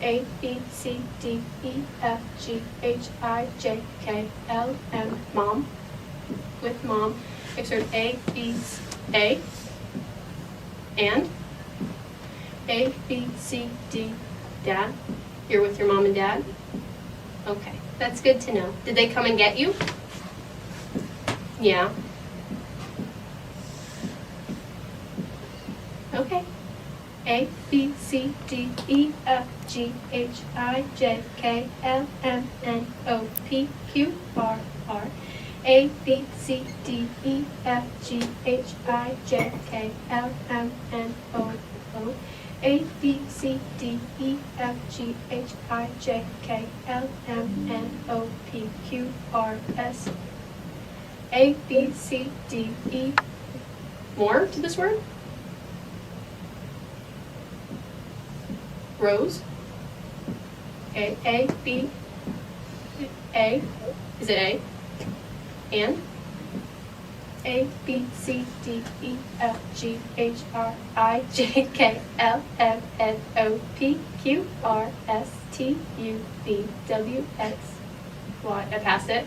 A, B, C, D, E, F, G, H, I, J, K, L, M, mom. With mom. Insert A, B, A. And A, B, C, D, dad. You're with your mom and dad? Okay, that's good to know. Did they come and get you? Yeah. Okay. A, B, C, D, E, F, G, H, I, J, K, L, M, N, O, P, Q, R, R. A, B, C, D, E, F, G, H, I, J, K, L, M, N, O, O. A, B, C, D, E, F, G, H, I, J, K, L, M, N, O, P, Q, R, S. A, B, C, D, E. More to this word? Rose. A, B, A. Is it A? And? A, B, C, D, E, F, G, H, R, I, J, K, L, M, N, O, P, Q, R, S, T, U, V, W, X, Y. I passed it.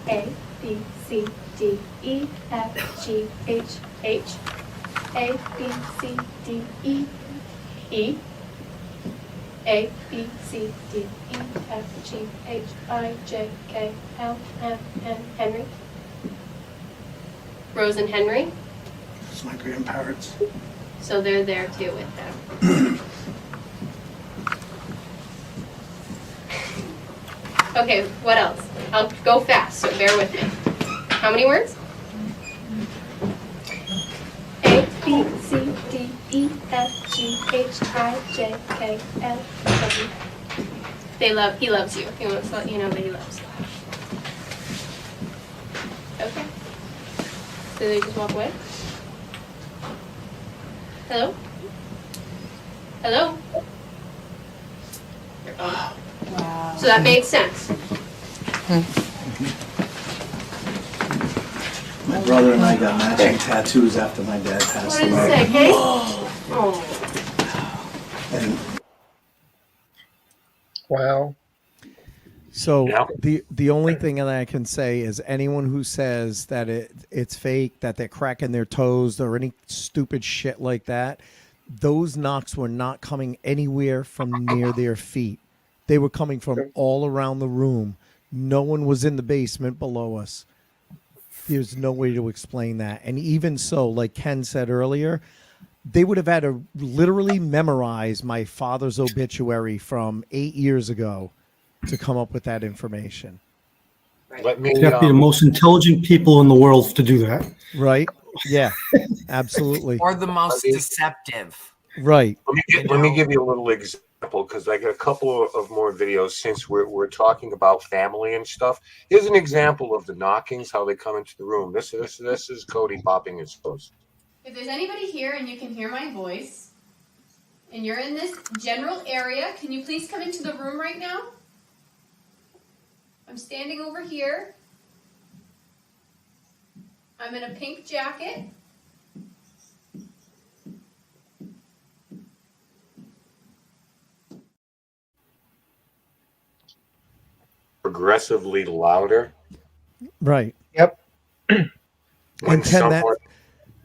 A, B, C, D, E, F, G, H, H. A, B, C, D, E, E. A, B, C, D, E, F, G, H, I, J, K, L, M, N, Henry. Rose and Henry. It's my grandparents. So they're there too with them. Okay, what else? I'll go fast, so bear with me. How many words? A, B, C, D, E, F, G, H, I, J, K, L, W. He loves you. He wants to let you know that he loves you. Okay. So they just walk away? Hello? Hello? They're gone. Wow. So that made sense. My brother and I got matching tattoos after my dad passed What away. did it say, Kate? Oh. And Wow. So Yeah. the only thing that I can say is anyone who says that it's fake, that they're cracking their toes or any stupid shit like that, those knocks were not coming anywhere from near their feet. They were coming from all around the room. No one was in the basement below us. There's no way to explain that. And even so, like Ken said earlier, they would have had to literally memorize my father's obituary from 8 years ago to come up with that information. Let me. You have to be the most intelligent people in the world to do that. Right? Yeah, absolutely. Or the most deceptive. Right. Let me give you a little example because I got a couple of more videos since we're talking about family and stuff. Here's an example of the knockings, how they come into the room. This is Cody popping his toes. If there's anybody here and you can hear my voice, and you're in this general area, can you please come into the room right now? I'm standing over here. I'm in a pink jacket. Progressively louder. Right. Yep. When And Ken, someone,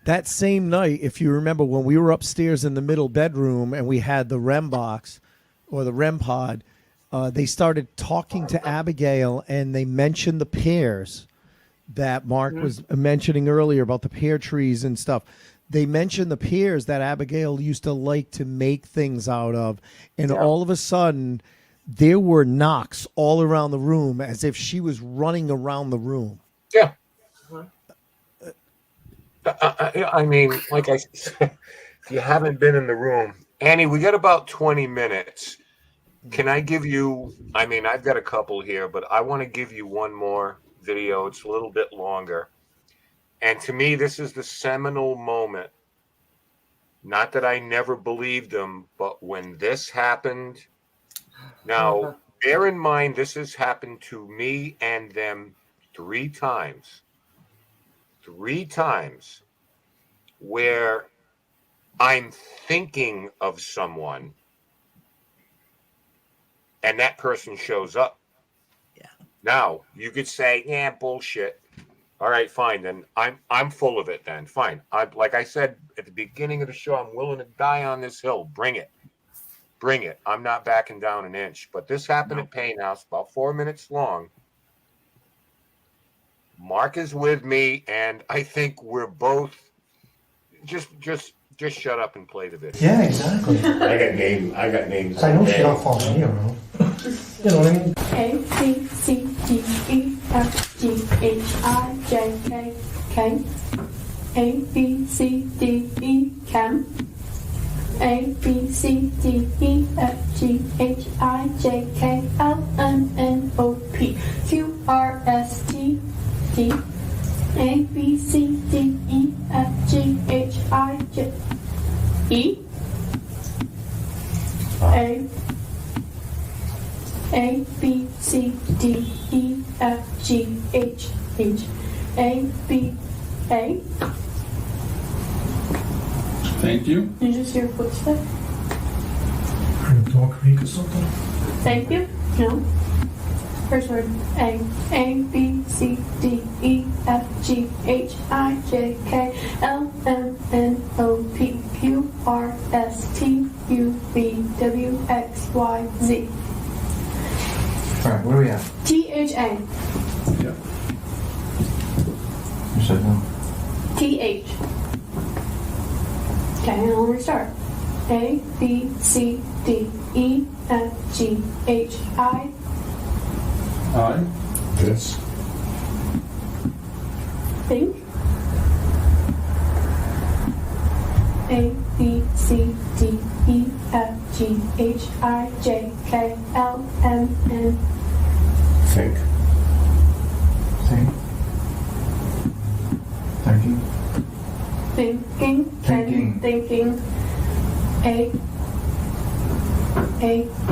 that same night, if you remember when we were upstairs in the middle bedroom and we had the REM box or the REM pod, they started talking to Abigail and they mentioned the pears that Mark was mentioning earlier about the pear trees and stuff. They mentioned the pears that Abigail used to like to make things out of. And all of a sudden, there were knocks all around the room as if she was running around the room. yeah. I mean, like I said, if you haven't been in the room, Annie, we got about 20 minutes. Can I give you, I mean, I've got a couple here, but I want to give you one more video. It's a little bit longer. And to me, this is the seminal moment. Not that I never believed them, but when this happened, now bear in mind, this has happened to me and them 3 times. 3 times where I'm thinking of someone and that person shows up. Yeah. Now you could say, yeah, bullshit. All right, fine. Then I'm full of it. Then fine. Like I said at the beginning of the show, I'm willing to die on this hill. Bring it. Bring it. I'm not backing down an inch. But this happened at Payne House, about 4 minutes long. Mark is with me, and I think we're both just shut up and play the video. Yeah, exactly. I got names. I know shit off on me around. You know what I mean? A, B, C, D, E, F, G, H, I, J, K, K. A, B, C, D, E, Chem. A, B, C, D, E, F, G, H, I, J, K, L, M, N, O, P, Q, R, S, T, D. A, B, C, D, E, F, G, H, I, J, E. A, B, C, D, E, F, G, H, H. A, B, A. Thank you. Did you just hear a footstep? Are you dog creek or something? Thank you. No. First word. A. A, B, C, D, E, F, G, H, I, J, K, L, M, N, O, P, Q, R, S, T, U, V, W, X, Y, Z. Alright, where are we at? T, H, A. Yeah. You said no. T, H. Okay, and I'll restart. A, B, C, D, E, F, G, H, I. I. This. Think. A, B, C, D, E, F, G, H, I, J, K, L, M, N. Think. Think. Thinking. Thinking. Thinking. Thinking. A, B,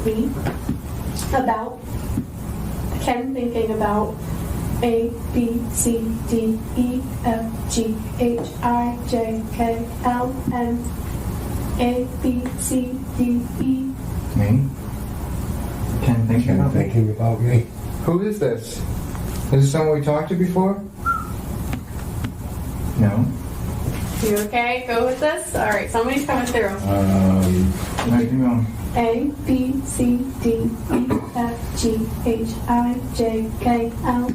B. About. Ken thinking about. A, B, C, D, E, F, G, H, I, J, K, L, M. A, B, C, D, E. Me? Ken thinking about me? Thinking about me. Who is this? Is this someone we talked to before? No. You okay? Go with this? Alright, somebody's coming through. Keep going. A, B, C, D, E, F, G, H, I, J, K, L,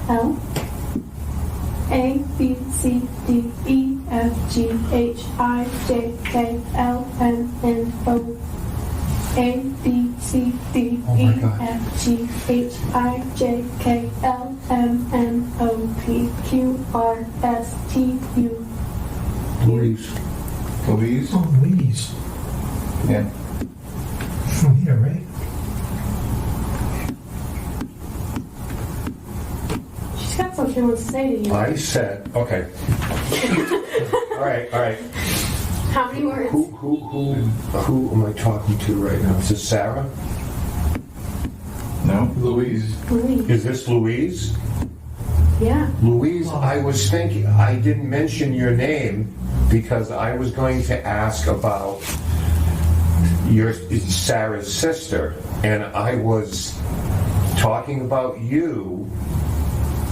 L. A, B, C, D, E, F, G, H, I, J, K, L, M, N, O. A, B, C, D, E, F, G, H, I, J, K, L, M, N, O, P, Q, R, S, T, U. Louise. Louise? Oh, Louise. Yeah. From here, right? She's got something she wants to say to you. I said, okay. All right. How many words? Who am I talking to right now? Is this Sarah? No. Louise. Louise. Is this Louise? Yeah. Louise, I was thinking, I didn't mention your name because I was going to ask about your Sarah's sister, and I was talking about you.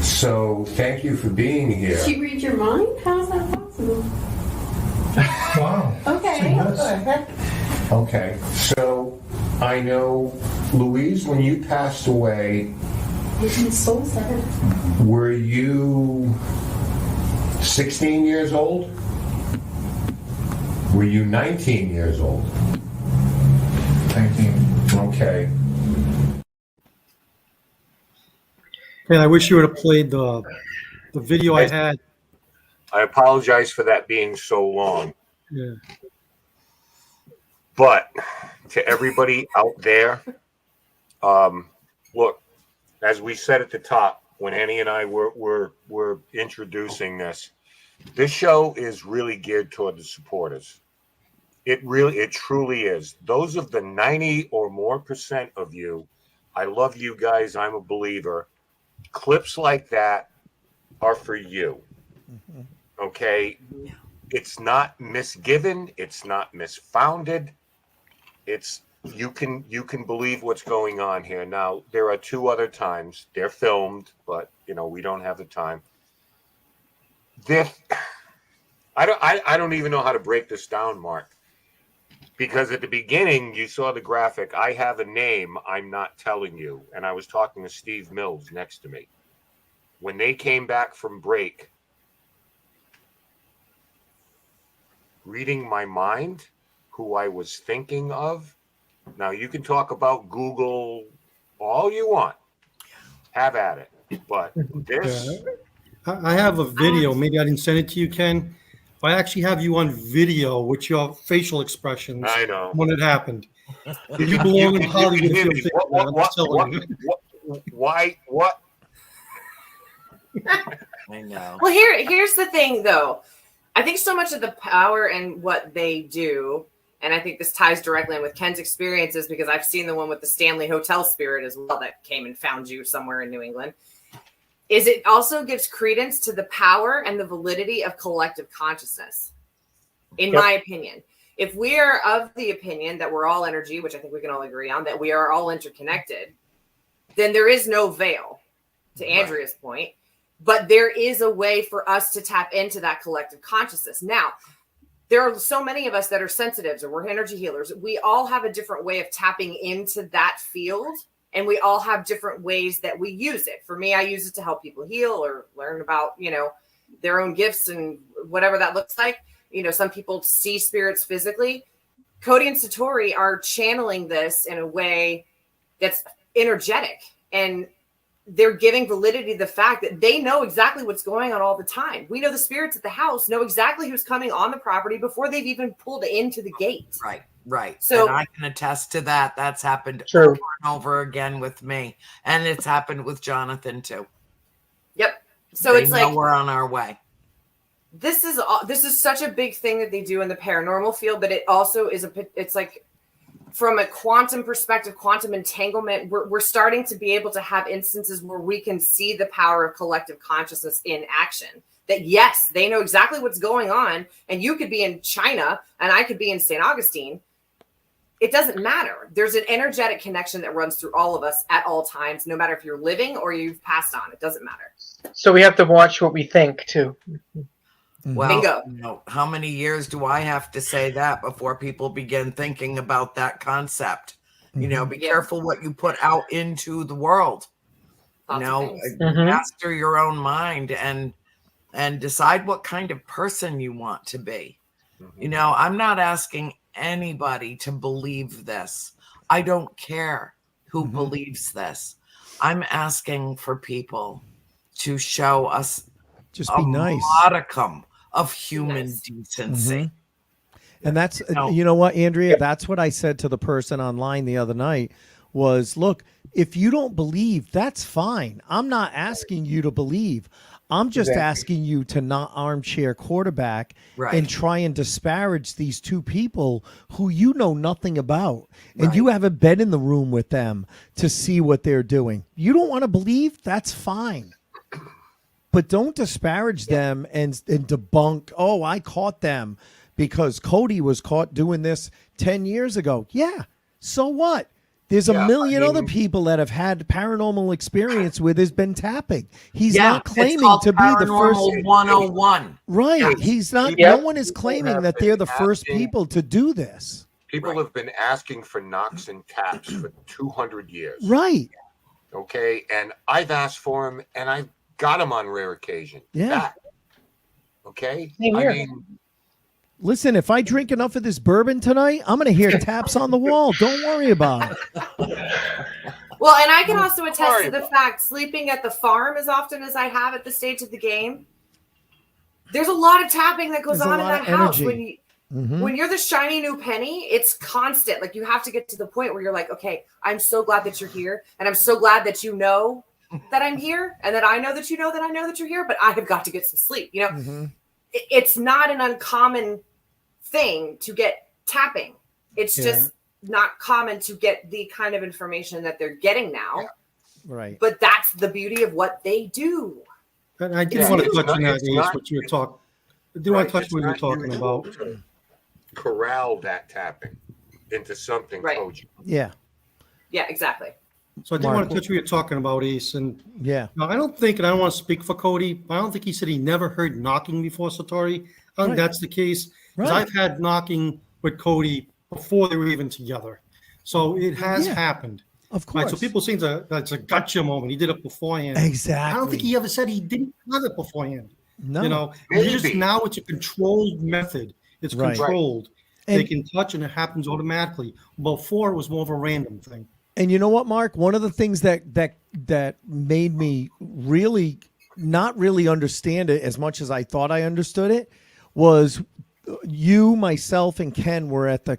So thank you for being here. Did she read your mind? How is that possible? Wow. Okay. Okay, so I know, Louise, when you passed away, Soul Setter. were you 16 years old? Were you 19 years old? 19. Okay. And I wish you would have played the video I had. I apologize for that being so long. Yeah. But to everybody out there, look, as we said at the top, when Annie and I were introducing this show is really geared toward the supporters. It truly is. Those of the 90 or more % of you, I love you guys. I'm a believer. Clips like that are for you. Okay? It's not misgiven. It's not misfounded. It's you can believe what's going on here. Now, there are 2 other times. They're filmed, but we don't have the time. I don't even know how to break this down, Mark. Because at the beginning, you saw the graphic. I have a name I'm not telling you. And I was talking to Steve Mills next to me. When they came back from break, reading my mind, who I was thinking of. Now, you can talk about Google all you want. Have at it. But this... Yeah. I have a video. Maybe I didn't send it to you, Ken. I actually have you on video with your facial expressions. I know. When it happened. You belong in Hollywood if you're thinking that. I'm just telling you. Why? What? I know. Well, here's the thing, though. I think so much of the power and what they do, and I think this ties directly in with Ken's experiences because I've seen the one with the Stanley Hotel spirit as well that came and found you somewhere in New England, is it also gives credence to the power and the validity of collective consciousness, in my opinion. If we are of the opinion that we're all energy, which I think we can all agree on, that we are all interconnected, then there is no veil, to Andrea's point. But there is a way for us to tap into that collective consciousness. Now, there are so many of us that are sensitives or we're energy healers. We all have a different way of tapping into that field. And we all have different ways that we use it. For me, I use it to help people heal or learn about, their own gifts and whatever that looks like. Some people see spirits physically. Cody and Satori are channeling this in a way that's energetic. And they're giving validity to the fact that they know exactly what's going on all the time. We know the spirits at the house know exactly who's coming on the property before they've even pulled into the gate. Right. So and I can attest to that. That's happened True. over and over again with me. And it's happened with Jonathan too. Yep. So They it's know like we're on our way. this is such a big thing that they do in the paranormal field, but it also is it's like from a quantum perspective, quantum entanglement, we're starting to be able to have instances where we can see the power of collective consciousness in action. That yes, they know exactly what's going on, and you could be in China and I could be in St. Augustine. It doesn't matter. There's an energetic connection that runs through all of us at all times, no matter if you're living or you've passed on. It doesn't matter. So we have to watch what we think too. Well, Bingo. how many years do I have to say that before people begin thinking about that concept? Be careful what you put out into the world. Master your own mind and decide what kind of person you want to be. I'm not asking anybody to believe this. I don't care who believes this. I'm asking for people to show us just be nice modicum of human decency. And that's you know what, Andrea, that's what I said to the person online the other night was, look, if you don't believe, that's fine. I'm not asking you to believe. I'm just asking you to not armchair quarterback and try and disparage these 2 people who you know nothing about. And you haven't been in the room with them to see what they're doing. You don't want to believe? That's fine. But don't disparage them and debunk, oh, I caught them because Cody was caught doing this 10 years ago. Yeah, so what? There's a million other people that have had paranormal experience with has been tapping. He's not claiming to be the first. 101. Right. Yeah. He's not. No one is claiming that they're the first people to do this. People have been asking for knocks and taps for 200 years. Right. Okay. And I've asked for them and I've got them on rare occasion. Yeah. Okay. Listen, if I drink enough of this bourbon tonight, I'm going to hear taps on the wall. Don't worry about it. Well, and I can also attest to the fact sleeping at the farm as often as I have at the stage of the game, there's a lot of tapping that goes on in that house. When you're the shiny new penny, it's constant. Like you have to get to the point where you're like, okay, I'm so glad that you're here. And I'm so glad that you know that I'm here and that I know that you know that I know that you're here, but I have got to get some sleep. It's not an uncommon thing to get tapping. It's just not common to get the kind of information that they're getting now. Right. But that's the beauty of what they do. And I did want to touch on that, what you were talking. I do want to touch what you were talking about. Corral that tapping. into something Right. cogent. Yeah. Yeah, exactly. So I did want to touch what you're talking about, Ace. And Yeah. now, I don't think, and I don't want to speak for Cody, but I don't think he said he never heard knocking before, Satori. I think Right. that's the case. Because Right. I've had knocking with Cody before they were even together. So it has happened. Of Right, course. so people think that's a gotcha moment. He did it beforehand. Exactly. I don't think he ever said he didn't have it beforehand. No. You know, Maybe. just now it's a controlled method. It's Right. controlled. And- They can touch and it happens automatically. Before it was more of a random thing. And you know what, Mark? One of the things that made me really not really understand it as much as I thought I understood it was you, myself, and Ken were at the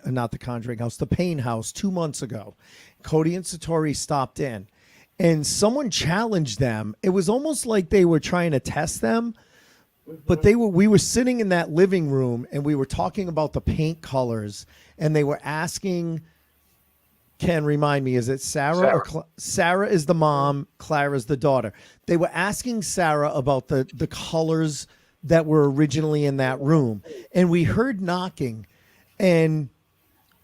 not the Conjuring House, the Pain House 2 months ago. Cody and Satori stopped in, and someone challenged them. It was almost like they were trying to test them, but we were sitting in that living room and we were talking about the paint colors, and they were asking. Ken, remind me, is it Sarah? Or Sarah is the mom, Clara's the daughter. They were asking Sarah about the colors that were originally in that room. And we heard knocking, and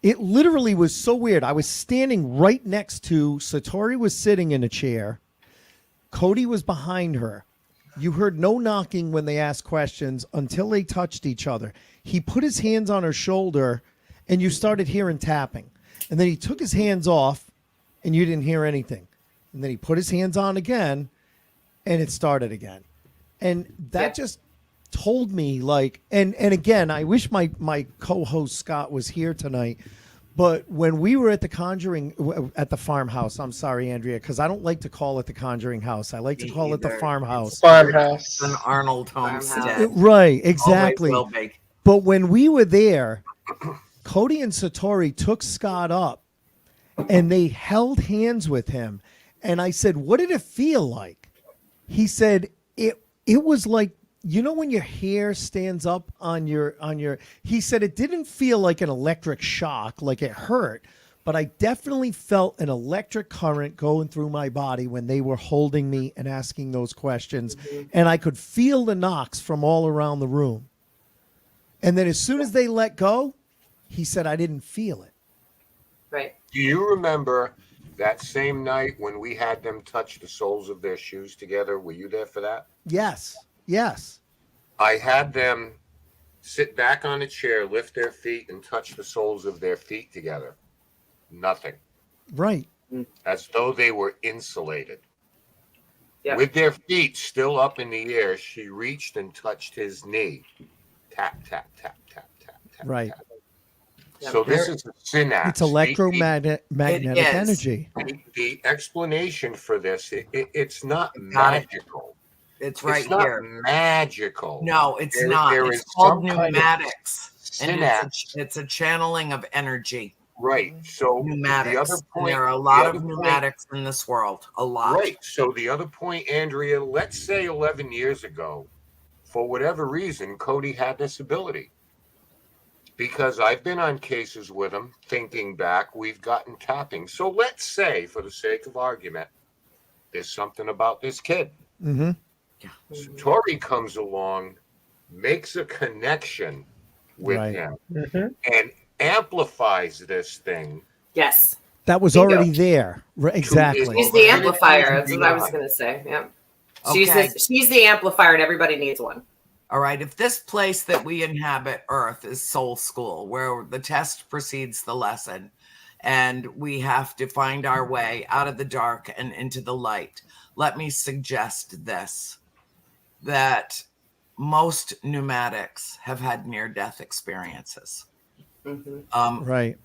it literally was so weird. I was standing right next to Satori was sitting in a chair. Cody was behind her. You heard no knocking when they asked questions until they touched each other. He put his hands on her shoulder, and you started hearing tapping. And then he took his hands off, and you didn't hear anything. And then he put his hands on again, and it started again. And that just told me, like, and again, I wish my co-host Scott was here tonight. But when we were at the Conjuring, at the farmhouse, I'm sorry, Andrea, because I don't like to call it the Conjuring House. I like to call it the farmhouse. Farmhouse. An Arnold homestead. Right, exactly. Always will be. But when we were there, Cody and Satori took Scott up and they held hands with him. And I said, what did it feel like? He said, it was like, you know, when your hair stands up on your, he said, it didn't feel like an electric shock, like it hurt, but I definitely felt an electric current going through my body when they were holding me and asking those questions. And I could feel the knocks from all around the room. And then as soon as they let go, he said, I didn't feel it. Right. Do you remember that same night when we had them touch the soles of their shoes together? Were you there for that? Yes. Yes. I had them sit back on a chair, lift their feet, and touch the soles of their feet together. Nothing. Right. As though they were insulated. Yep. With their feet still up in the air, she reached and touched his knee. Tap, tap, tap, tap, tap, tap. Right. Tap. So this is a synapse. It's magnetic energy. The explanation for this, it's not magical. It's right it's not here. Magical. No, it's not. It's called pneumatics. And synapse. it's a channeling of energy. Right. So Pneumatics. the other point, there are a lot of pneumatics in this world. A lot. Right. So the other point, Andrea, let's say 11 years ago, for whatever reason, Cody had this ability. Because I've been on cases with him, thinking back, we've gotten tapping. So let's say, for the sake of argument, there's something about this kid. Mm-hmm. Satori comes along, makes a connection with him, and amplifies this thing. Yes. That was already there. Right, exactly. She's the amplifier. That's what I was going to say. Yeah. Okay. She's the amplifier, and everybody needs one. All right. If this place that we inhabit, Earth, is soul school, where the test precedes the lesson, and we have to find our way out of the dark and into the light, let me suggest this, that most pneumatics have had near-death experiences. Right.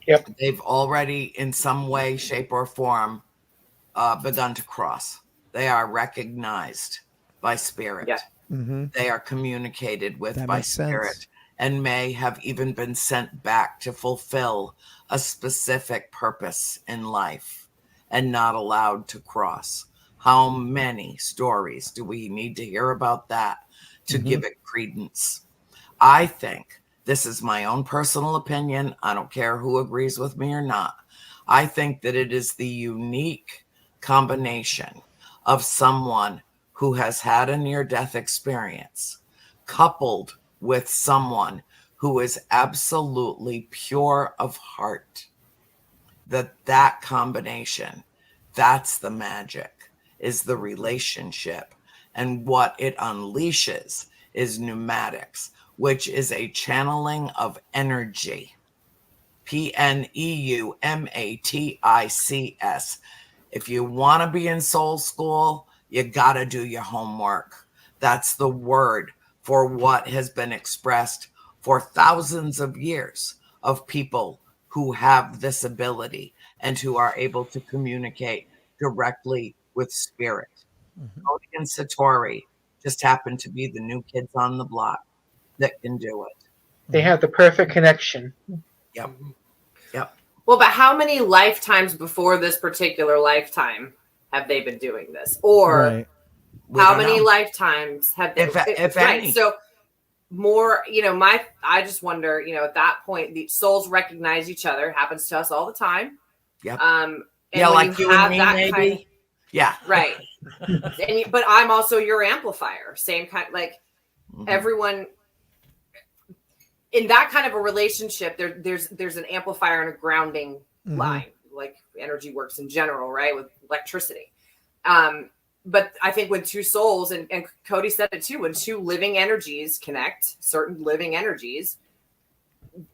Yep. They've already, in some way, shape, or form, begun to cross. They are recognized by spirit. Yeah. Mm-hmm. They are communicated with That by makes spirit sense. and may have even been sent back to fulfill a specific purpose in life and not allowed to cross. How many stories do we need to hear about that to give it credence? I think, this is my own personal opinion, I don't care who agrees with me or not, I think that it is the unique combination of someone who has had a near-death experience coupled with someone who who is absolutely pure of heart, that combination, that's the magic, is the relationship. And what it unleashes is pneumatics, which is a channeling of energy. Pneumatics. If you want to be in soul school, you got to do your homework. That's the word for what has been expressed for thousands of years of people who have this ability and who are able to communicate directly with spirit. Cody and Satori just happen to be the new kids on the block that can do it. They have the perfect connection. Yep. Yep. Well, but how many lifetimes before this particular lifetime have they been doing this? Or Right. how many lifetimes have they? If right. any. So more, I just wonder, at that point, the souls recognize each other. Happens to us all the time. Yep. And yeah, when like you and me, maybe. Kind of, yeah. Right. But I'm also your amplifier. Same kind, like everyone in that kind of a relationship, there's an amplifier and a grounding line, like energy works in general, right? With electricity. But I think when two souls, and Cody said it too, when two living energies connect, certain living energies,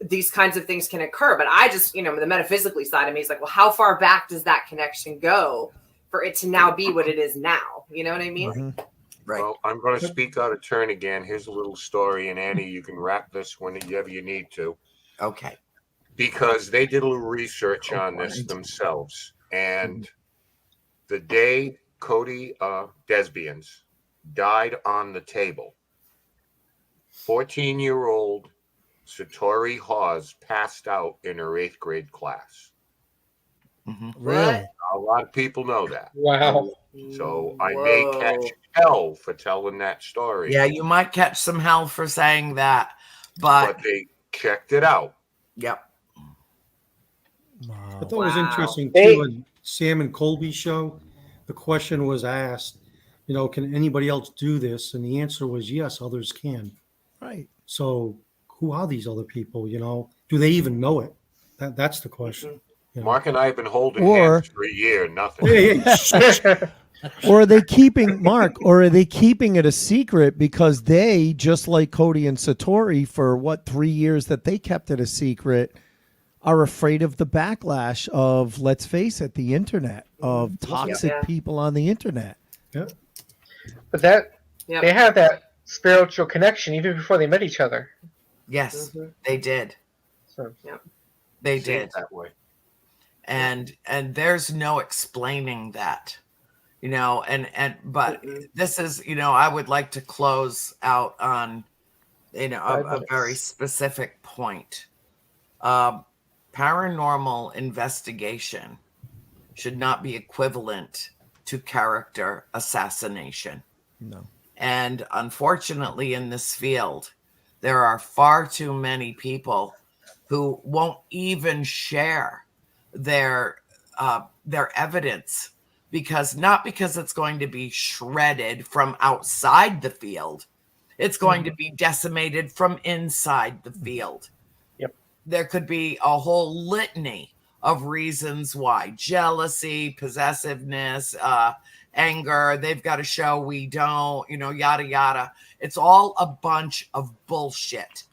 these kinds of things can occur. But I just, the metaphysically side of me is like, well, how far back does that connection go for it to now be what it is now? You know what I mean? Right. Well, I'm going to speak out of turn again. Here's a little story, and Annie, you can wrap this whenever you need to. Okay. Because they did a little research on this themselves. And the day Cody DesBiens died on the table, 14-year-old Satori Hawes passed out in her 8th grade class. Really? A lot of people know that. Wow. So I may catch hell for telling that story. Yeah, you might catch some hell for saying that, but they checked it out. Yep. I thought it was interesting too. On Sam and Colby's show, the question was asked, can anybody else do this? And the answer was yes, others can. Right. So who are these other people? Do they even know it? That's the question. Mark and I have been holding hands for a year. Nothing. Or are they keeping Or are they keeping it a secret because they, just like Cody and Satori, for 3 years that they kept it a secret, are afraid of the backlash of, let's face it, the internet, of toxic people on the internet. Yeah. But they have that spiritual connection even before they met each other. Yes, they did. So, they did that way. And there's no explaining that, but this is, I would like to close out on, a very specific point. Paranormal investigation should not be equivalent to character assassination. No. And unfortunately, in this field, there are far too many people who won't even share their evidence because it's going to be shredded from outside the field. It's going to be decimated from inside the field. Yep. There could be a whole litany of reasons why: jealousy, possessiveness, anger. They've got a show, we don't, yada, yada. It's all a bunch of bullshit.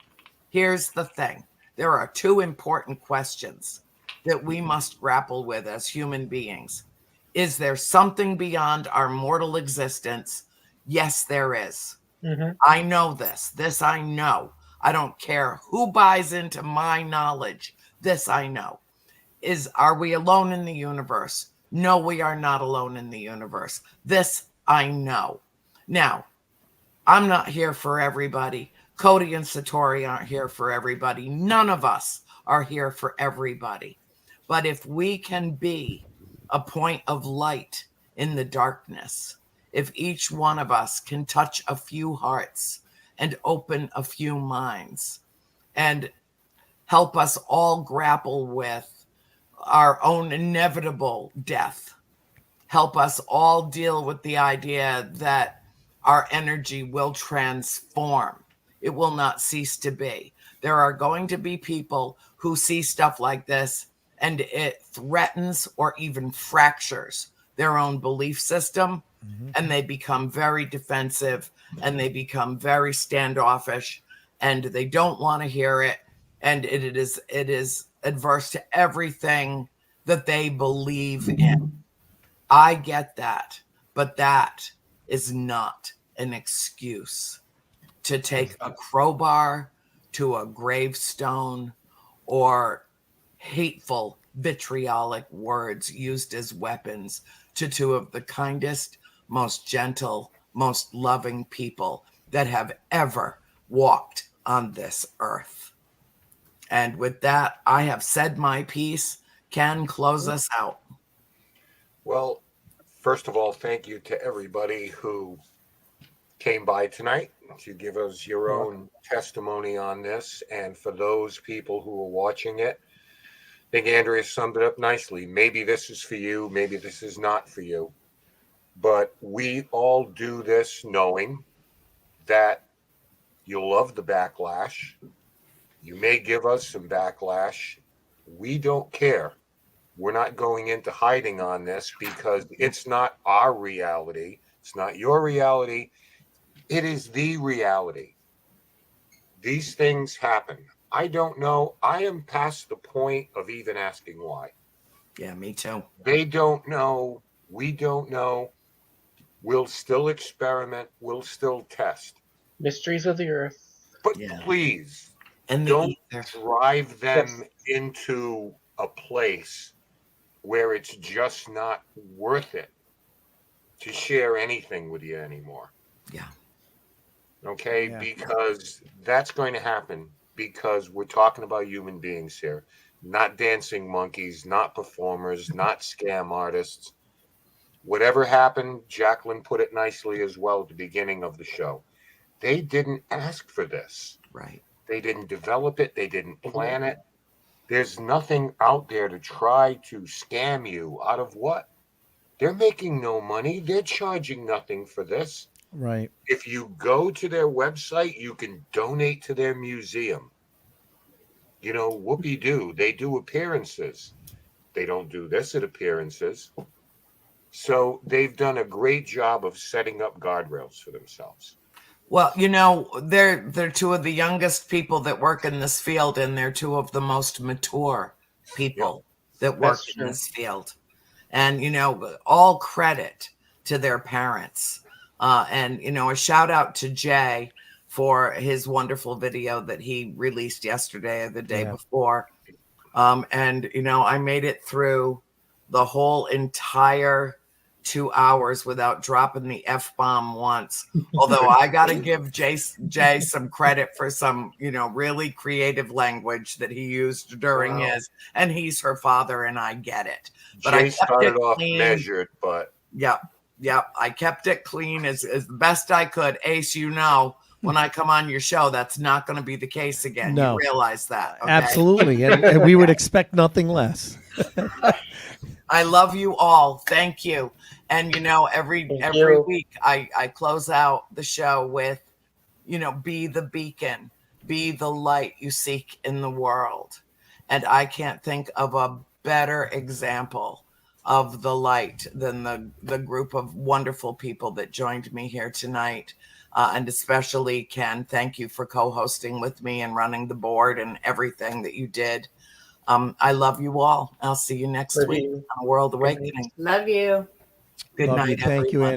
Here's the thing. There are two important questions that we must grapple with as human beings. Is there something beyond our mortal existence? Yes, there is. I know this. This I know. I don't care who buys into my knowledge. This I know. Are we alone in the universe? No, we are not alone in the universe. This I know. Now, I'm not here for everybody. Cody and Satori aren't here for everybody. None of us are here for everybody. But if we can be a point of light in the darkness, if each one of us can touch a few hearts and open a few minds and help us all grapple with our own inevitable death, help us all deal with the idea that our energy will transform. It will not cease to be. There are going to be people who see stuff like this and it threatens or even fractures their own belief system, and they become very defensive and they become very standoffish and they don't want to hear it, and it is adverse to everything that they believe in. I get that, but that is not an excuse to take a crowbar to a gravestone or hateful, vitriolic words used as weapons to two of the kindest, most gentle, most loving people that have ever walked on this earth. And with that, I have said my piece. Ken, close us out. Well, first of all, thank you to everybody who came by tonight to give us your own testimony on this. And for those people who are watching it, I think Andrea summed it up nicely. Maybe this is for you, maybe this is not for you. But we all do this knowing that you'll love the backlash. You may give us some backlash. We don't care. We're not going into hiding on this because it's not our reality. It's not your reality. It is the reality. These things happen. I don't know. I am past the point of even asking why. Yeah, me too. They don't know. We don't know. We'll still experiment. We'll still test. Mysteries of the earth. But please, and don't drive them into a place where it's just not worth it to share anything with you anymore. Yeah. Okay, because that's going to happen because we're talking about human beings here, not dancing monkeys, not performers, not scam artists. Whatever happened, Jacqueline put it nicely as well at the beginning of the show. They didn't ask for this. Right. They didn't develop it. They didn't plan it. There's nothing out there to try to scam you out of what? They're making no money. They're charging nothing for this. Right. If you go to their website, you can donate to their museum. You know, whoopee-doo. They do appearances. They don't do this at appearances. So they've done a great job of setting up guardrails for themselves. Well, you know, they're two of the youngest people that work in this field, and they're two of the most mature people that work in this field. And, you know, all credit to their parents. And, you know, a shout out to Jay for his wonderful video that he released yesterday or the day before. And, you know, I made it through the whole entire 2 hours without dropping the F-bomb once. Although I got to give Jay some credit for some, you know, really creative language that he used during his, and he's her father and I get it. But Jay I kept started it off clean. measured, but Yep. I kept it clean as best I could. Ace, you know, when I come on your show, that's not going to be the case again. No. You realize that. Okay? Absolutely. And we would expect nothing less. I love you all. Thank you. And, you know, every week I close out the show with, you know, be the beacon, be the light you seek in the world. And I can't think of a better example of the light than the group of wonderful people that joined me here tonight. And especially Ken, thank you for co-hosting with me and running the board and everything that you did. I love you all. I'll see you next week on World Awakening. Love you. Good night, Thank you, everyone.